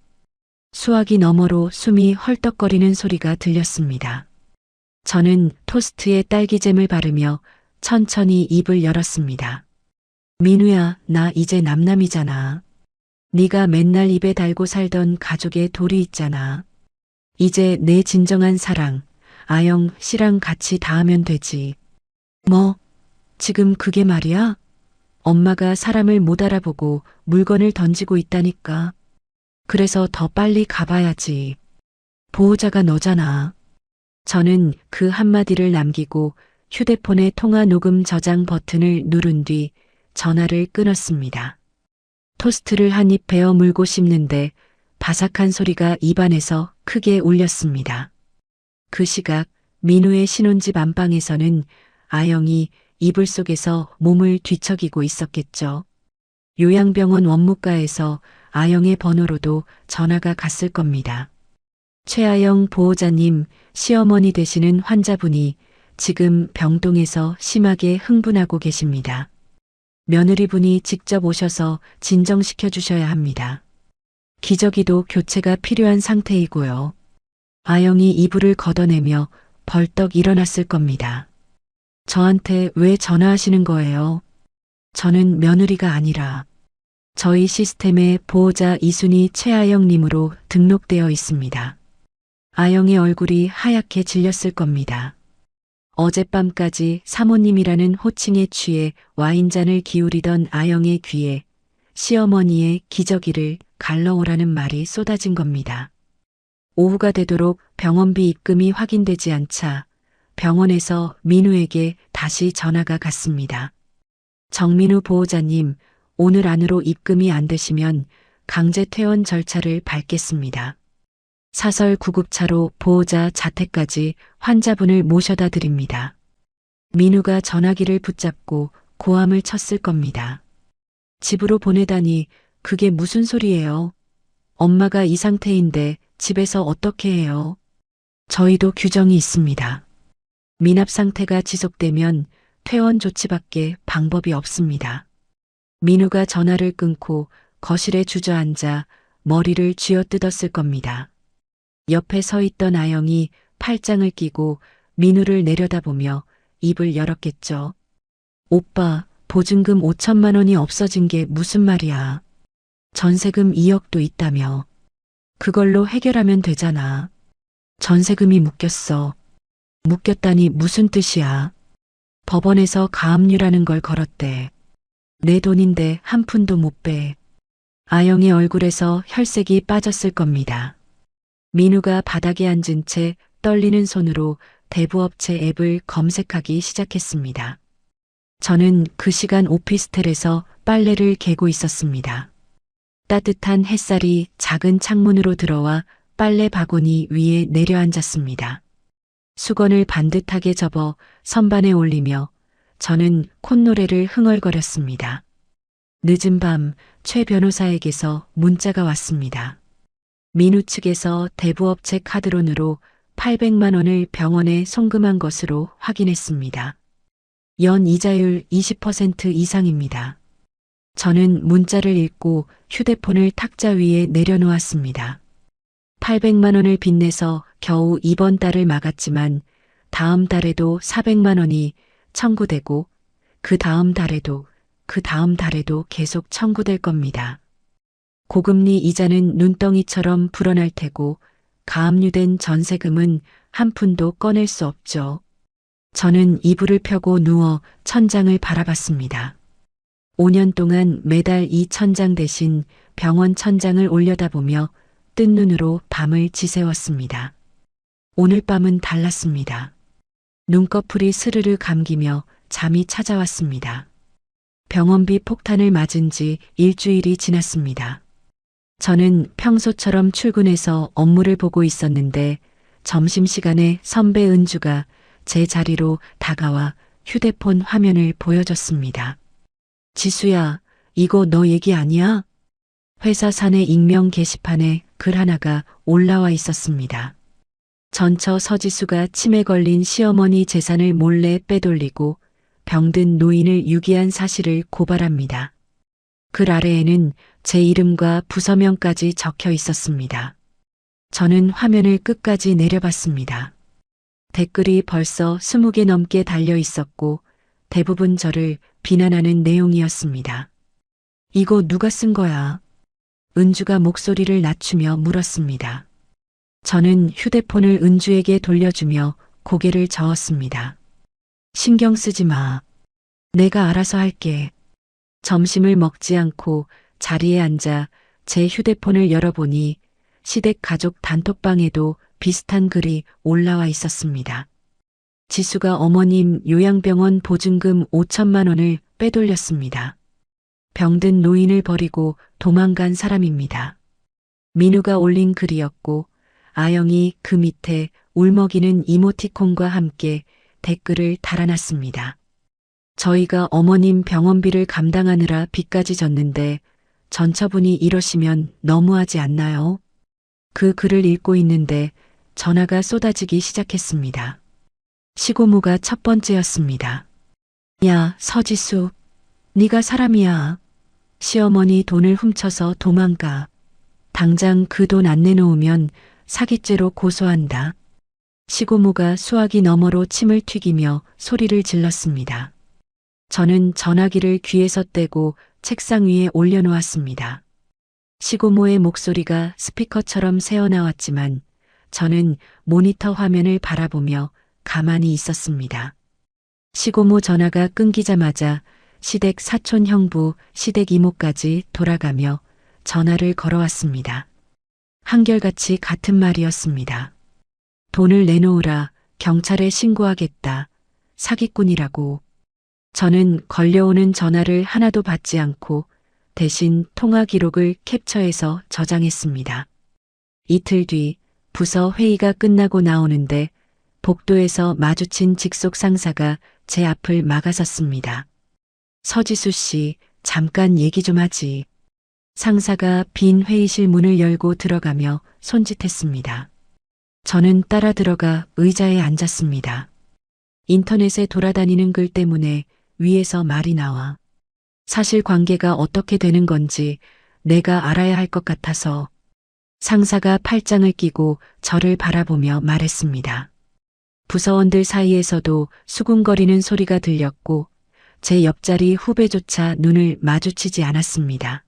수화기 너머로 숨이 헐떡거리는 소리가 들렸습니다. 저는 토스트에 딸기잼을 바르며 천천히 입을 열었습니다. 민우야, 나 이제 남남이잖아. 네가 맨날 입에 달고 살던 가족의 돌이 있잖아. 이제 내 진정한 사랑, 아영 씨랑 같이 다 하면 되지. 뭐, 지금 그게 말이야? 엄마가 사람을 못 알아보고 물건을 던지고 있다니까. 그래서 더 빨리 가봐야지. 보호자가 너잖아. 저는 그 한마디를 남기고 휴대폰의 통화 녹음 저장 버튼을 누른 뒤 전화를 끊었습니다. 토스트를 한 입 베어 물고 씹는데 바삭한 소리가 입안에서 크게 울렸습니다. 그 시각 민우의 신혼집 안방에서는 아영이 이불 속에서 몸을 뒤척이고 있었겠죠. 요양병원 원무과에서 아영의 번호로도 전화가 갔을 겁니다. 최아영 보호자님, 시어머니 되시는 환자분이 지금 병동에서 심하게 흥분하고 계십니다. 며느리분이 직접 오셔서 진정시켜 주셔야 합니다. 기저귀도 교체가 필요한 상태이고요. 아영이 이불을 걷어내며 벌떡 일어났을 겁니다. 저한테 왜 전화하시는 거예요? 저는 며느리가 아니라 저희 시스템에 보호자 이순희 최아영님으로 등록되어 있습니다. 아영의 얼굴이 하얗게 질렸을 겁니다. 어젯밤까지 사모님이라는 호칭에 취해 와인잔을 기울이던 아영의 귀에 시어머니의 기저귀를 갈러오라는 말이 쏟아진 겁니다. 오후가 되도록 병원비 입금이 확인되지 않자 병원에서 민우에게 다시 전화가 갔습니다. 정민우 보호자님, 오늘 안으로 입금이 안 되시면 강제 퇴원 절차를 밟겠습니다. 사설 구급차로 보호자 자택까지 환자분을 모셔다 드립니다. 민우가 전화기를 붙잡고 고함을 쳤을 겁니다. 집으로 보내다니 그게 무슨 소리예요? 엄마가 이 상태인데 집에서 어떻게 해요? 저희도 규정이 있습니다. 미납 상태가 지속되면 퇴원 조치밖에 방법이 없습니다. 민우가 전화를 끊고 거실에 주저앉아 머리를 쥐어뜯었을 겁니다. 옆에 서 있던 아영이 팔짱을 끼고 민우를 내려다보며 입을 열었겠죠. 오빠, 보증금 5천만 원이 없어진 게 무슨 말이야. 전세금 2억도 있다며. 그걸로 해결하면 되잖아. 전세금이 묶였어. 묶였다니 무슨 뜻이야. 법원에서 가압류라는 걸 걸었대. 내 돈인데 한 푼도 못 빼. 아영의 얼굴에서 혈색이 빠졌을 겁니다. 민우가 바닥에 앉은 채 떨리는 손으로 대부업체 앱을 검색하기 시작했습니다. 저는 그 시간 오피스텔에서 빨래를 개고 있었습니다. 따뜻한 햇살이 작은 창문으로 들어와 빨래 바구니 위에 내려앉았습니다. 수건을 반듯하게 접어 선반에 올리며 저는 콧노래를 흥얼거렸습니다. 늦은 밤 최 변호사에게서 문자가 왔습니다. 민우 측에서 대부업체 카드론으로 800만 원을 병원에 송금한 것으로 확인했습니다. 연 이자율 20% 이상입니다. 저는 문자를 읽고 휴대폰을 탁자 위에 내려놓았습니다. 800만 원을 빚내서 겨우 이번 달을 막았지만 다음 달에도 400만 원이 청구되고 그 다음 달에도 계속 청구될 겁니다. 고금리 이자는 눈덩이처럼 불어날 테고 가압류된 전세금은 한 푼도 꺼낼 수 없죠. 저는 이불을 펴고 누워 천장을 바라봤습니다. 5년 동안 매달 이 천장 대신 병원 천장을 올려다보며 뜬 눈으로 밤을 지새웠습니다. 오늘 밤은 달랐습니다. 눈꺼풀이 스르르 감기며 잠이 찾아왔습니다. 병원비 폭탄을 맞은 지 일주일이 지났습니다. 저는 평소처럼 출근해서 업무를 보고 있었는데 점심시간에 선배 은주가 제 자리로 다가와 휴대폰 화면을 보여줬습니다. 지수야, 이거 너 얘기 아니야? 회사 사내 익명 게시판에 글 하나가 올라와 있었습니다. 전처 서지수가 치매 걸린 시어머니 재산을 몰래 빼돌리고 병든 노인을 유기한 사실을 고발합니다. 글 아래에는 제 이름과 부서명까지 적혀 있었습니다. 저는 화면을 끝까지 내려봤습니다. 댓글이 벌써 20개 넘게 달려 있었고 대부분 저를 비난하는 내용이었습니다. 이거 누가 쓴 거야? 은주가 목소리를 낮추며 물었습니다. 저는 휴대폰을 은주에게 돌려주며 고개를 저었습니다. 신경 쓰지 마. 내가 알아서 할게. 점심을 먹지 않고 자리에 앉아 제 휴대폰을 열어보니 시댁 가족 단톡방에도 비슷한 글이 올라와 있었습니다. 지수가 어머님 요양병원 보증금 5천만 원을 빼돌렸습니다. 병든 노인을 버리고 도망간 사람입니다. 민우가 올린 글이었고 아영이 그 밑에 울먹이는 이모티콘과 함께 댓글을 달아놨습니다. 저희가 어머님 병원비를 감당하느라 빚까지 졌는데 전처분이 이러시면 너무하지 않나요? 그 글을 읽고 있는데 전화가 쏟아지기 시작했습니다. 시고모가 첫 번째였습니다. 야, 서지수. 네가 사람이야. 시어머니 돈을 훔쳐서 도망가. 당장 그 돈 안 내놓으면 사기죄로 고소한다. 시고모가 수화기 너머로 침을 튀기며 소리를 질렀습니다. 저는 전화기를 귀에서 떼고 책상 위에 올려놓았습니다. 시고모의 목소리가 스피커처럼 새어나왔지만 저는 모니터 화면을 바라보며 가만히 있었습니다. 시고모 전화가 끊기자마자 시댁 사촌 형부, 시댁 이모까지 돌아가며 전화를 걸어왔습니다. 한결같이 같은 말이었습니다. 돈을 내놓으라, 경찰에 신고하겠다, 사기꾼이라고. 저는 걸려오는 전화를 하나도 받지 않고 대신 통화 기록을 캡처해서 저장했습니다. 이틀 뒤 부서 회의가 끝나고 나오는데 복도에서 마주친 직속 상사가 제 앞을 막아섰습니다. 서지수 씨, 잠깐 얘기 좀 하지. 상사가 빈 회의실 문을 열고 들어가며 손짓했습니다. 저는 따라 들어가 의자에 앉았습니다. 인터넷에 돌아다니는 글 때문에 위에서 말이 나와. 사실관계가 어떻게 되는 건지 내가 알아야 할 것 같아서. 상사가 팔짱을 끼고 저를 바라보며 말했습니다. 부서원들 사이에서도 수군거리는 소리가 들렸고 제 옆자리 후배조차 눈을 마주치지 않았습니다.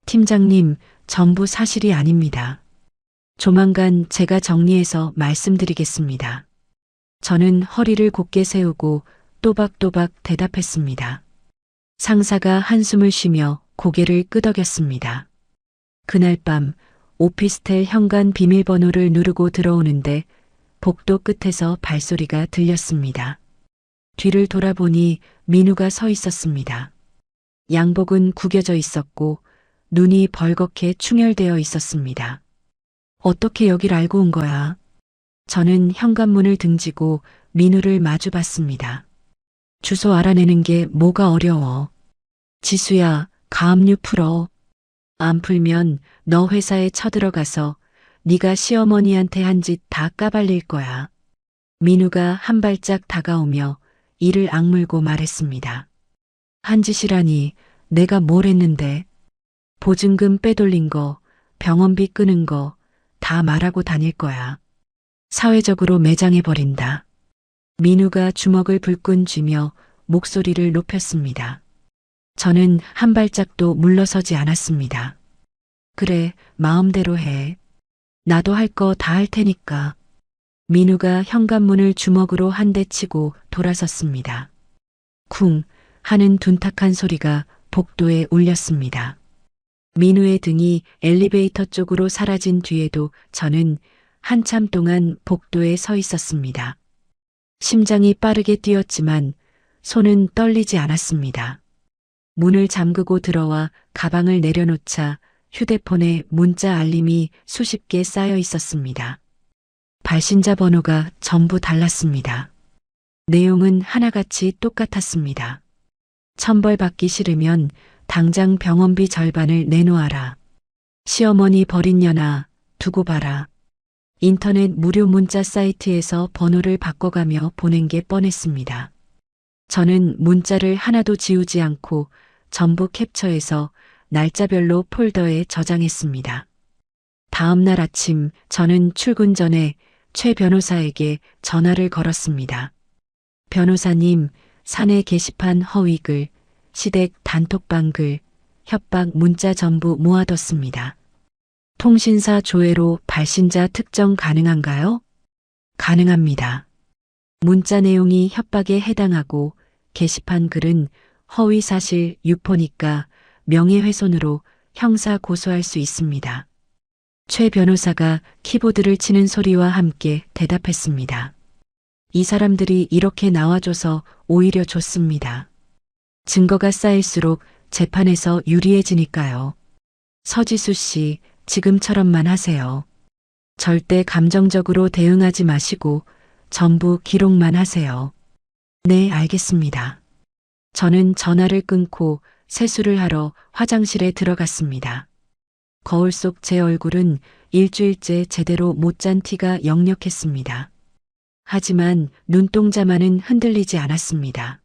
팀장님, 전부 사실이 아닙니다. 조만간 제가 정리해서 말씀드리겠습니다. 저는 허리를 곧게 세우고 또박또박 대답했습니다. 상사가 한숨을 쉬며 고개를 끄덕였습니다. 그날 밤 오피스텔 현관 비밀번호를 누르고 들어오는데 복도 끝에서 발소리가 들렸습니다. 뒤를 돌아보니 민우가 서 있었습니다. 양복은 구겨져 있었고 눈이 벌겋게 충혈되어 있었습니다. 어떻게 여길 알고 온 거야? 저는 현관문을 등지고 민우를 마주봤습니다. 주소 알아내는 게 뭐가 어려워. 지수야, 가압류 풀어. 안 풀면 너 회사에 쳐들어가서 네가 시어머니한테 한 짓 다 까발릴 거야. 민우가 한 발짝 다가오며 이를 악물고 말했습니다. 한 짓이라니 내가 뭘 했는데. 보증금 빼돌린 거, 병원비 끄는 거 다 말하고 다닐 거야. 사회적으로 매장해버린다. 민우가 주먹을 불끈 쥐며 목소리를 높였습니다. 저는 한 발짝도 물러서지 않았습니다. 그래, 마음대로 해. 나도 할 거 다 할 테니까. 민우가 현관문을 주먹으로 한 대 치고 돌아섰습니다. 쿵 하는 둔탁한 소리가 복도에 울렸습니다. 민우의 등이 엘리베이터 쪽으로 사라진 뒤에도 저는 한참 동안 복도에 서 있었습니다. 심장이 빠르게 뛰었지만 손은 떨리지 않았습니다. 문을 잠그고 들어와 가방을 내려놓자 휴대폰에 문자 알림이 수십 개 쌓여 있었습니다. 발신자 번호가 전부 달랐습니다. 내용은 하나같이 똑같았습니다. 천벌받기 싫으면 당장 병원비 절반을 내놓아라. 시어머니 버린 년아, 두고 봐라. 인터넷 무료 문자 사이트에서 번호를 바꿔가며 보낸 게 뻔했습니다. 저는 문자를 하나도 지우지 않고 전부 캡처해서 날짜별로 폴더에 저장했습니다. 다음 날 아침 저는 출근 전에 최 변호사에게 전화를 걸었습니다. 변호사님, 사내 게시판 허위글, 시댁 단톡방 글, 협박 문자 전부 모아뒀습니다. 통신사 조회로 발신자 특정 가능한가요? 가능합니다. 문자 내용이 협박에 해당하고 게시판 글은 허위사실 유포니까 명예훼손으로 형사 고소할 수 있습니다. 최 변호사가 키보드를 치는 소리와 함께 대답했습니다. 이 사람들이 이렇게 나와줘서 오히려 좋습니다. 증거가 쌓일수록 재판에서 유리해지니까요. 서지수 씨, 지금처럼만 하세요. 절대 감정적으로 대응하지 마시고 전부 기록만 하세요. 네, 알겠습니다. 저는 전화를 끊고 세수를 하러 화장실에 들어갔습니다. 거울 속 제 얼굴은 일주일째 제대로 못 잔 티가 역력했습니다. 하지만 눈동자만은 흔들리지 않았습니다.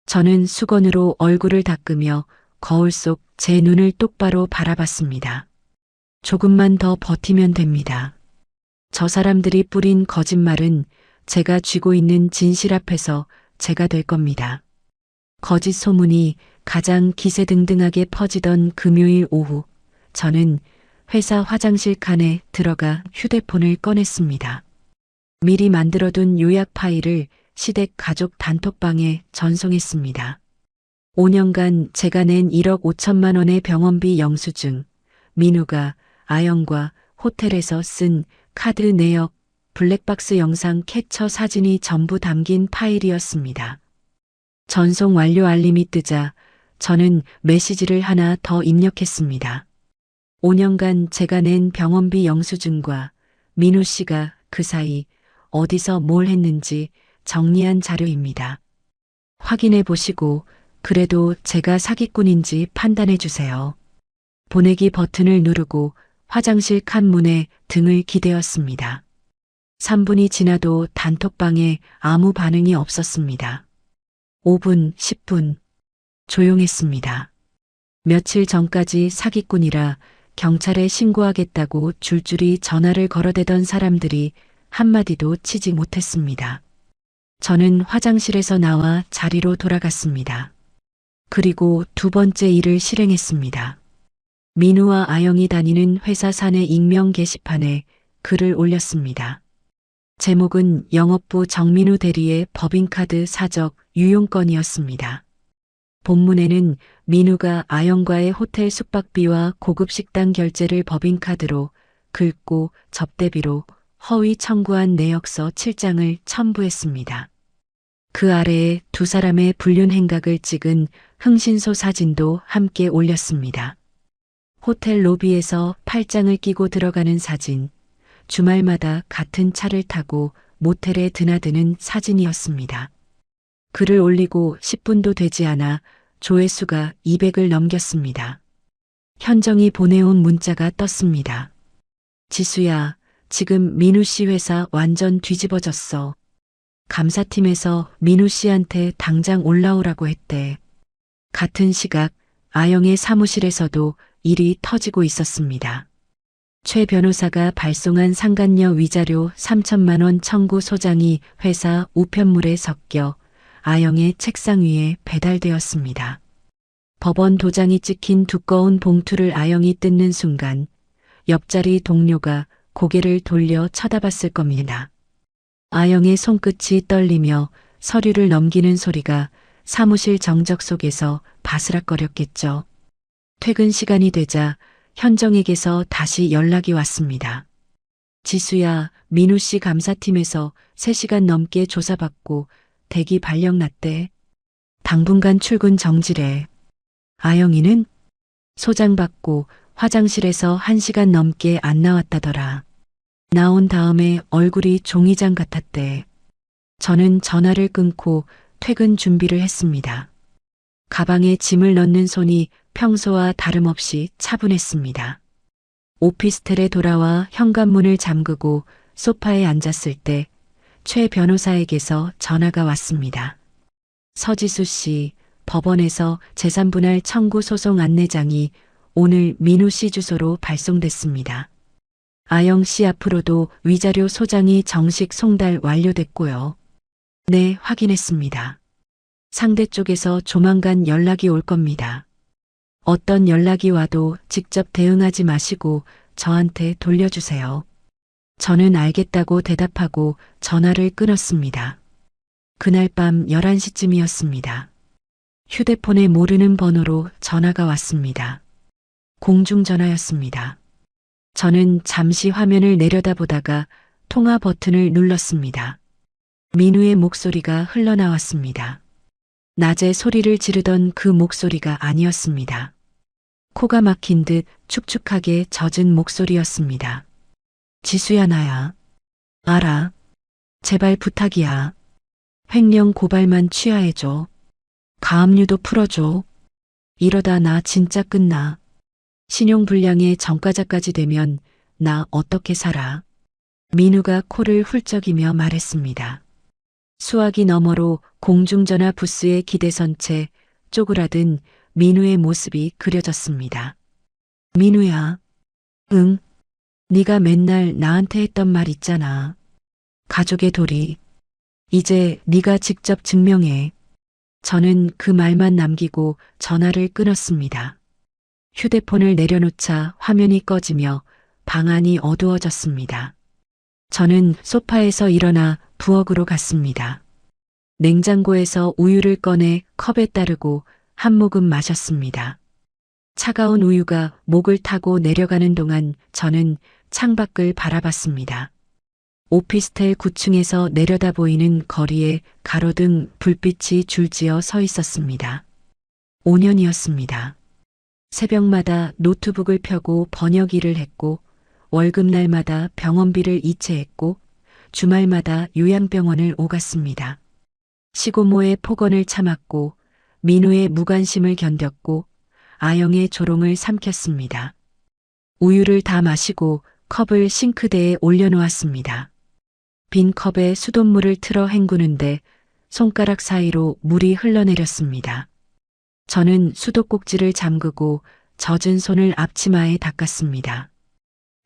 저는 수건으로 얼굴을 닦으며 거울 속 제 눈을 똑바로 바라봤습니다. 조금만 더 버티면 됩니다. 저 사람들이 뿌린 거짓말은 제가 쥐고 있는 진실 앞에서 제가 될 겁니다. 거짓 소문이 가장 기세등등하게 퍼지던 금요일 오후, 저는 회사 화장실 칸에 들어가 휴대폰을 꺼냈습니다. 미리 만들어둔 요약 파일을 시댁 가족 단톡방에 전송했습니다. 5년간 제가 낸 1억 5천만 원의 병원비 영수증, 민우가 아영과 호텔에서 쓴 카드 내역, 블랙박스 영상 캡처 사진이 전부 담긴 파일이었습니다. 전송 완료 알림이 뜨자 저는 메시지를 하나 더 입력했습니다. 5년간 제가 낸 병원비 영수증과 민우 씨가 그 사이 어디서 뭘 했는지 정리한 자료입니다. 확인해 보시고 그래도 제가 사기꾼인지 판단해 주세요. 보내기 버튼을 누르고 화장실 칸 문에 등을 기대었습니다. 3분이 지나도 단톡방에 아무 반응이 없었습니다. 5분, 10분. 조용했습니다. 며칠 전까지 사기꾼이라 경찰에 신고하겠다고 줄줄이 전화를 걸어대던 사람들이 한마디도 치지 못했습니다. 저는 화장실에서 나와 자리로 돌아갔습니다. 그리고 두 번째 일을 실행했습니다. 민우와 아영이 다니는 회사 사내 익명 게시판에 글을 올렸습니다. 제목은 영업부 정민우 대리의 법인카드 사적 유용건이었습니다. 본문에는 민우가 아영과의 호텔 숙박비와 고급 식당 결제를 법인카드로 긁고 접대비로 허위 청구한 내역서 7장을 첨부했습니다. 그 아래에 두 사람의 불륜 행각을 찍은 흥신소 사진도 함께 올렸습니다. 호텔 로비에서 팔짱을 끼고 들어가는 사진, 주말마다 같은 차를 타고 모텔에 드나드는 사진이었습니다. 글을 올리고 10분도 되지 않아 조회수가 200을 넘겼습니다. 현정이 보내온 문자가 떴습니다. 지수야, 지금 민우 씨 회사 완전 뒤집어졌어. 감사팀에서 민우 씨한테 당장 올라오라고 했대. 같은 시각 아영의 사무실에서도 일이 터지고 있었습니다. 최 변호사가 발송한 상간녀 위자료 3천만 원 청구 소장이 회사 우편물에 섞여 아영의 책상 위에 배달되었습니다. 법원 도장이 찍힌 두꺼운 봉투를 아영이 뜯는 순간 옆자리 동료가 고개를 돌려 쳐다봤을 겁니다. 아영의 손끝이 떨리며 서류를 넘기는 소리가 사무실 정적 속에서 바스락거렸겠죠. 퇴근 시간이 되자 현정에게서 다시 연락이 왔습니다. 지수야, 민우 씨 감사팀에서 3시간 넘게 조사받고 대기 발령 났대. 당분간 출근 정지래. 아영이는 소장 받고 화장실에서 1시간 넘게 안 나왔다더라. 나온 다음에 얼굴이 종이장 같았대. 저는 전화를 끊고 퇴근 준비를 했습니다. 가방에 짐을 넣는 손이 평소와 다름없이 차분했습니다. 오피스텔에 돌아와 현관문을 잠그고 소파에 앉았을 때 최 변호사에게서 전화가 왔습니다. 서지수 씨, 법원에서 재산분할 청구 소송 안내장이 오늘 민우 씨 주소로 발송됐습니다. 아영 씨 앞으로도 위자료 소장이 정식 송달 완료됐고요. 네, 확인했습니다. 상대 쪽에서 조만간 연락이 올 겁니다. 어떤 연락이 와도 직접 대응하지 마시고 저한테 돌려주세요. 저는 알겠다고 대답하고 전화를 끊었습니다. 그날 밤 11시쯤이었습니다. 휴대폰에 모르는 번호로 전화가 왔습니다. 공중전화였습니다. 저는 잠시 화면을 내려다보다가 통화 버튼을 눌렀습니다. 민우의 목소리가 흘러나왔습니다. 낮에 소리를 지르던 그 목소리가 아니었습니다. 코가 막힌 듯 축축하게 젖은 목소리였습니다. 지수야, 나야. 알아. 제발 부탁이야. 횡령 고발만 취하해줘. 가압류도 풀어줘. 이러다 나 진짜 끝나. 신용불량에 전과자까지 되면 나 어떻게 살아? 민우가 코를 훌쩍이며 말했습니다. 수화기 너머로 공중전화 부스에 기대선 채 쪼그라든 민우의 모습이 그려졌습니다. 민우야. 응. 네가 맨날 나한테 했던 말 있잖아. 가족의 도리. 이제 네가 직접 증명해. 저는 그 말만 남기고 전화를 끊었습니다. 휴대폰을 내려놓자 화면이 꺼지며 방 안이 어두워졌습니다. 저는 소파에서 일어나 부엌으로 갔습니다. 냉장고에서 우유를 꺼내 컵에 따르고 한 모금 마셨습니다. 차가운 우유가 목을 타고 내려가는 동안 저는 창밖을 바라봤습니다. 오피스텔 9층에서 내려다 보이는 거리에 가로등 불빛이 줄지어 서 있었습니다. 5년이었습니다. 새벽마다 노트북을 펴고 번역 일을 했고 월급날마다 병원비를 이체했고 주말마다 요양병원을 오갔습니다. 시고모의 폭언을 참았고 민우의 무관심을 견뎠고 아영의 조롱을 삼켰습니다. 우유를 다 마시고 컵을 싱크대에 올려놓았습니다. 빈 컵에 수돗물을 틀어 헹구는데 손가락 사이로 물이 흘러내렸습니다. 저는 수도꼭지를 잠그고 젖은 손을 앞치마에 닦았습니다.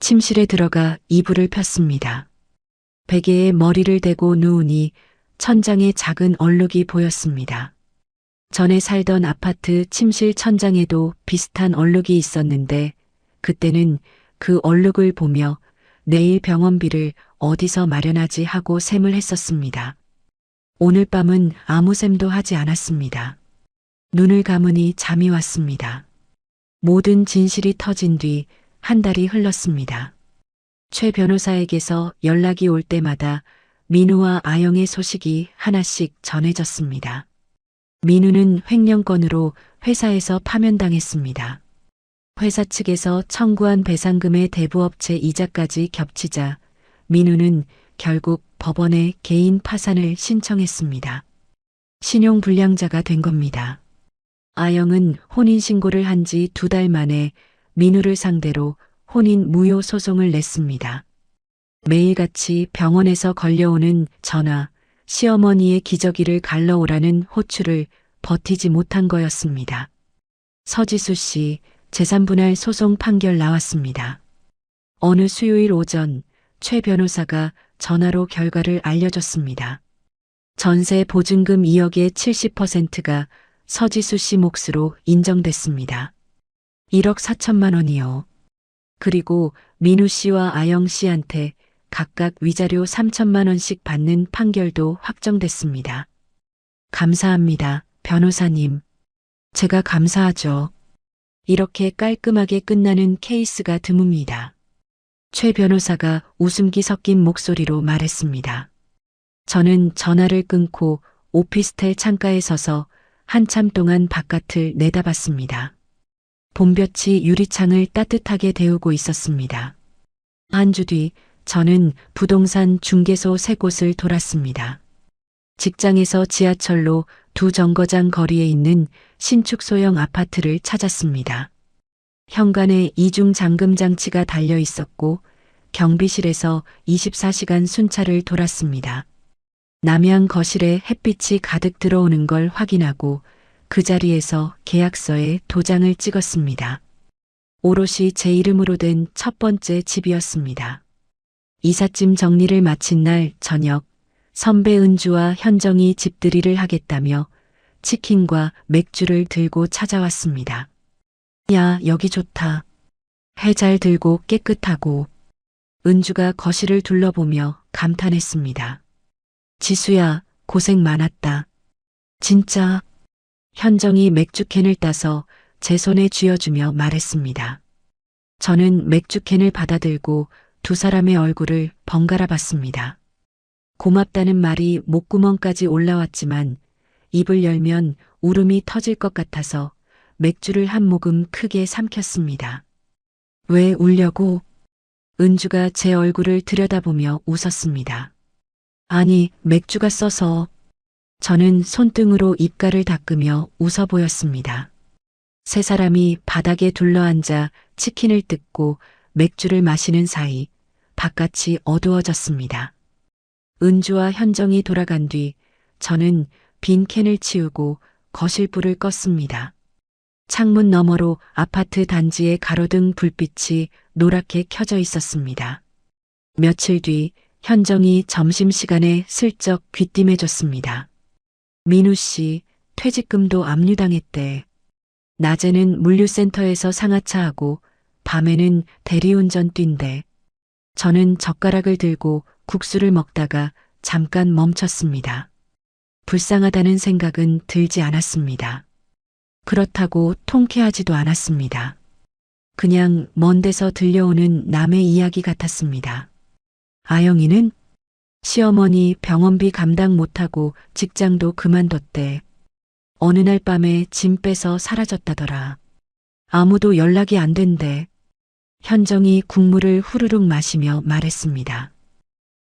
침실에 들어가 이불을 폈습니다. 베개에 머리를 대고 누우니 천장에 작은 얼룩이 보였습니다. 전에 살던 아파트 침실 천장에도 비슷한 얼룩이 있었는데 그때는 그 얼룩을 보며 내일 병원비를 어디서 마련하지 하고 셈을 했었습니다. 오늘 밤은 아무 셈도 하지 않았습니다. 눈을 감으니 잠이 왔습니다. 모든 진실이 터진 뒤 한 달이 흘렀습니다. 최 변호사에게서 연락이 올 때마다 민우와 아영의 소식이 하나씩 전해졌습니다. 민우는 횡령건으로 회사에서 파면당했습니다. 회사 측에서 청구한 배상금의 대부업체 이자까지 겹치자 민우는 결국 법원에 개인 파산을 신청했습니다. 신용불량자가 된 겁니다. 아영은 혼인신고를 한 지 2달 만에 민우를 상대로 혼인 무효 소송을 냈습니다. 매일같이 병원에서 걸려오는 전화, 시어머니의 기저귀를 갈러오라는 호출을 버티지 못한 거였습니다. 서지수 씨, 재산분할 소송 판결 나왔습니다. 어느 수요일 오전 최 변호사가 전화로 결과를 알려줬습니다. 전세 보증금 2억의 70%가 서지수 씨 몫으로 인정됐습니다. 1억 4천만 원이요. 그리고 민우 씨와 아영 씨한테 각각 위자료 3천만 원씩 받는 판결도 확정됐습니다. 감사합니다, 변호사님. 제가 감사하죠. 이렇게 깔끔하게 끝나는 케이스가 드뭅니다. 최 변호사가 웃음기 섞인 목소리로 말했습니다. 저는 전화를 끊고 오피스텔 창가에 서서 한참 동안 바깥을 내다봤습니다. 봄볕이 유리창을 따뜻하게 데우고 있었습니다. 한 주 뒤 저는 부동산 중개소 3곳을 돌았습니다. 직장에서 지하철로 2정거장 거리에 있는 신축 소형 아파트를 찾았습니다. 현관에 이중 잠금 장치가 달려 있었고 경비실에서 24시간 순찰을 돌았습니다. 남양 거실에 햇빛이 가득 들어오는 걸 확인하고 그 자리에서 계약서에 도장을 찍었습니다. 오롯이 제 이름으로 된 첫 번째 집이었습니다. 이삿짐 정리를 마친 날 저녁 선배 은주와 현정이 집들이를 하겠다며 치킨과 맥주를 들고 찾아왔습니다. 야, 여기 좋다. 해 잘 들고 깨끗하고. 은주가 거실을 둘러보며 감탄했습니다. 지수야, 고생 많았다. 진짜 현정이 맥주캔을 따서 제 손에 쥐어주며 말했습니다. 저는 맥주캔을 받아들고 두 사람의 얼굴을 번갈아 봤습니다. 고맙다는 말이 목구멍까지 올라왔지만 입을 열면 울음이 터질 것 같아서 맥주를 한 모금 크게 삼켰습니다. 왜 울려고? 은주가 제 얼굴을 들여다보며 웃었습니다. 아니, 맥주가 써서. 저는 손등으로 입가를 닦으며 웃어 보였습니다. 세 사람이 바닥에 둘러앉아 치킨을 뜯고 맥주를 마시는 사이 바깥이 어두워졌습니다. 은주와 현정이 돌아간 뒤 저는 빈 캔을 치우고 거실 불을 껐습니다. 창문 너머로 아파트 단지의 가로등 불빛이 노랗게 켜져 있었습니다. 며칠 뒤 현정이 점심시간에 슬쩍 귀띔해줬습니다. 민우 씨, 퇴직금도 압류당했대. 낮에는 물류센터에서 상하차하고 밤에는 대리운전 뛴대. 저는 젓가락을 들고 국수를 먹다가 잠깐 멈췄습니다. 불쌍하다는 생각은 들지 않았습니다. 그렇다고 통쾌하지도 않았습니다. 그냥 먼 데서 들려오는 남의 이야기 같았습니다. 아영이는? 시어머니 병원비 감당 못하고 직장도 그만뒀대. 어느 날 밤에 짐 빼서 사라졌다더라. 아무도 연락이 안 된대. 현정이 국물을 후루룩 마시며 말했습니다.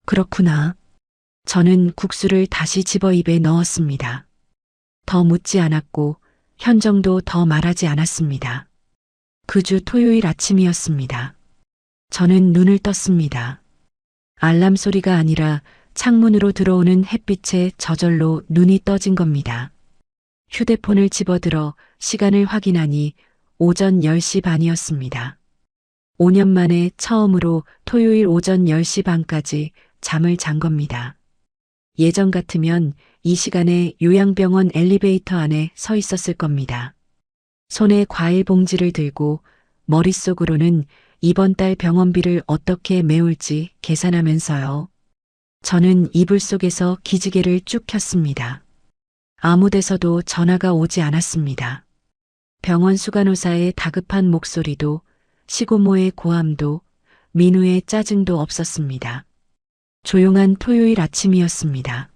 그렇구나. 저는 국수를 다시 집어 입에 넣었습니다. 더 묻지 않았고 현정도 더 말하지 않았습니다. 그 주 토요일 아침이었습니다. 저는 눈을 떴습니다. 알람 소리가 아니라 창문으로 들어오는 햇빛에 저절로 눈이 떠진 겁니다. 휴대폰을 집어들어 시간을 확인하니 오전 10시 반이었습니다. 5년 만에 처음으로 토요일 오전 10시 반까지 잠을 잔 겁니다. 예전 같으면 이 시간에 요양병원 엘리베이터 안에 서 있었을 겁니다. 손에 과일 봉지를 들고 머릿속으로는 이번 달 병원비를 어떻게 메울지 계산하면서요. 저는 이불 속에서 기지개를 쭉 켰습니다. 아무 데서도 전화가 오지 않았습니다. 병원 수간호사의 다급한 목소리도 시고모의 고함도 민우의 짜증도 없었습니다. 조용한 토요일 아침이었습니다.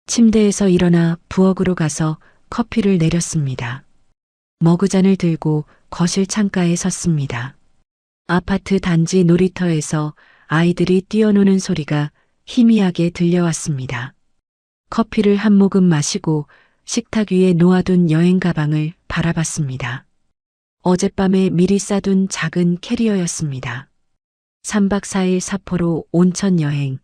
침대에서 일어나 부엌으로 가서 커피를 내렸습니다. 머그잔을 들고 거실 창가에 섰습니다. 아파트 단지 놀이터에서 아이들이 뛰어노는 소리가 희미하게 들려왔습니다. 커피를 한 모금 마시고 식탁 위에 놓아둔 여행 가방을 바라봤습니다. 어젯밤에 미리 싸둔 작은 캐리어였습니다. 3박 4일 사포로 온천 여행,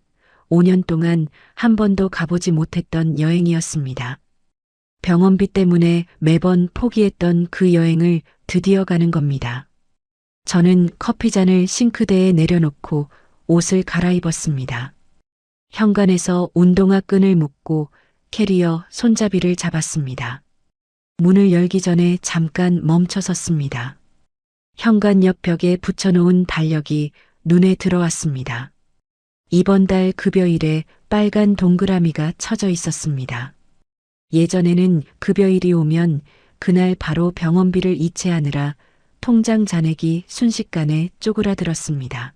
5년 동안 한 번도 가보지 못했던 여행이었습니다. 병원비 때문에 매번 포기했던 그 여행을 드디어 가는 겁니다. 저는 커피잔을 싱크대에 내려놓고 옷을 갈아입었습니다. 현관에서 운동화 끈을 묶고 캐리어 손잡이를 잡았습니다. 문을 열기 전에 잠깐 멈춰 섰습니다. 현관 옆 벽에 붙여놓은 달력이 눈에 들어왔습니다. 이번 달 급여일에 빨간 동그라미가 쳐져 있었습니다. 예전에는 급여일이 오면 그날 바로 병원비를 이체하느라 통장 잔액이 순식간에 쪼그라들었습니다.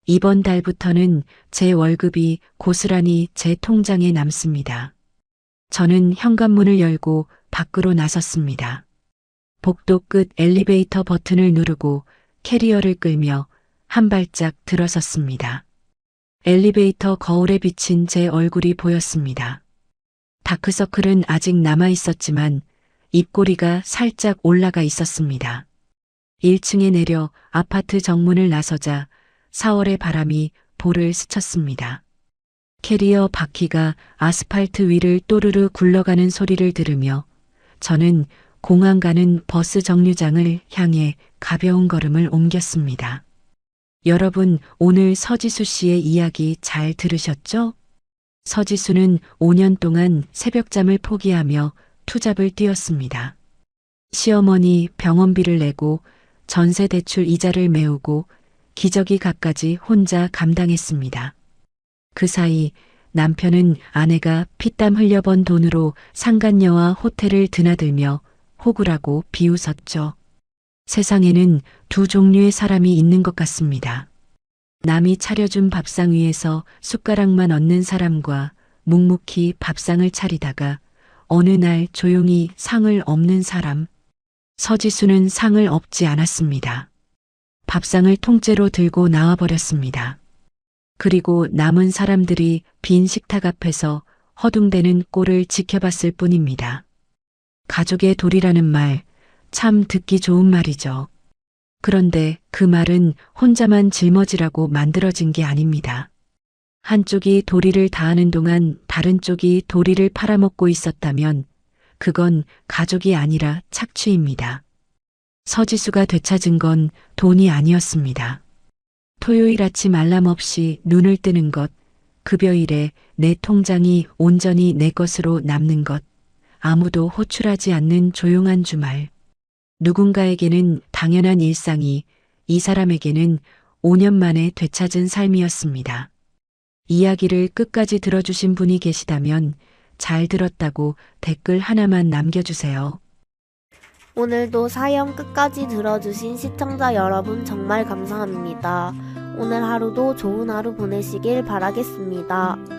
이번 달부터는 제 월급이 고스란히 제 통장에 남습니다. 저는 현관문을 열고 밖으로 나섰습니다. 복도 끝 엘리베이터 버튼을 누르고 캐리어를 끌며 한 발짝 들어섰습니다. 엘리베이터 거울에 비친 제 얼굴이 보였습니다. 다크서클은 아직 남아 있었지만 입꼬리가 살짝 올라가 있었습니다. 1층에 내려 아파트 정문을 나서자 4월의 바람이 볼을 스쳤습니다. 캐리어 바퀴가 아스팔트 위를 또르르 굴러가는 소리를 들으며 저는 공항 가는 버스 정류장을 향해 가벼운 걸음을 옮겼습니다. 여러분, 오늘 서지수 씨의 이야기 잘 들으셨죠? 서지수는 5년 동안 새벽잠을 포기하며 투잡을 뛰었습니다. 시어머니 병원비를 내고 전세 대출 이자를 메우고 기저귀 갖가지 혼자 감당했습니다. 그 사이 남편은 아내가 피땀 흘려 번 돈으로 상간녀와 호텔을 드나들며 호구라고 비웃었죠. 세상에는 두 종류의 사람이 있는 것 같습니다. 남이 차려준 밥상 위에서 숟가락만 얹는 사람과 묵묵히 밥상을 차리다가 어느 날 조용히 상을 엎는 사람. 서지수는 상을 엎지 않았습니다. 밥상을 통째로 들고 나와버렸습니다. 그리고 남은 사람들이 빈 식탁 앞에서 허둥대는 꼴을 지켜봤을 뿐입니다. 가족의 도리라는 말, 참 듣기 좋은 말이죠. 그런데 그 말은 혼자만 짊어지라고 만들어진 게 아닙니다. 한쪽이 도리를 다하는 동안 다른 쪽이 도리를 팔아먹고 있었다면 그건 가족이 아니라 착취입니다. 서지수가 되찾은 건 돈이 아니었습니다. 토요일 아침 알람 없이 눈을 뜨는 것, 급여일에 내 통장이 온전히 내 것으로 남는 것, 아무도 호출하지 않는 조용한 주말. 누군가에게는 당연한 일상이 이 사람에게는 5년 만에 되찾은 삶이었습니다. 이야기를 끝까지 들어주신 분이 계시다면 잘 들었다고 댓글 하나만 남겨주세요. 오늘도 사연 끝까지 들어주신 시청자 여러분 정말 감사합니다. 오늘 하루도 좋은 하루 보내시길 바라겠습니다.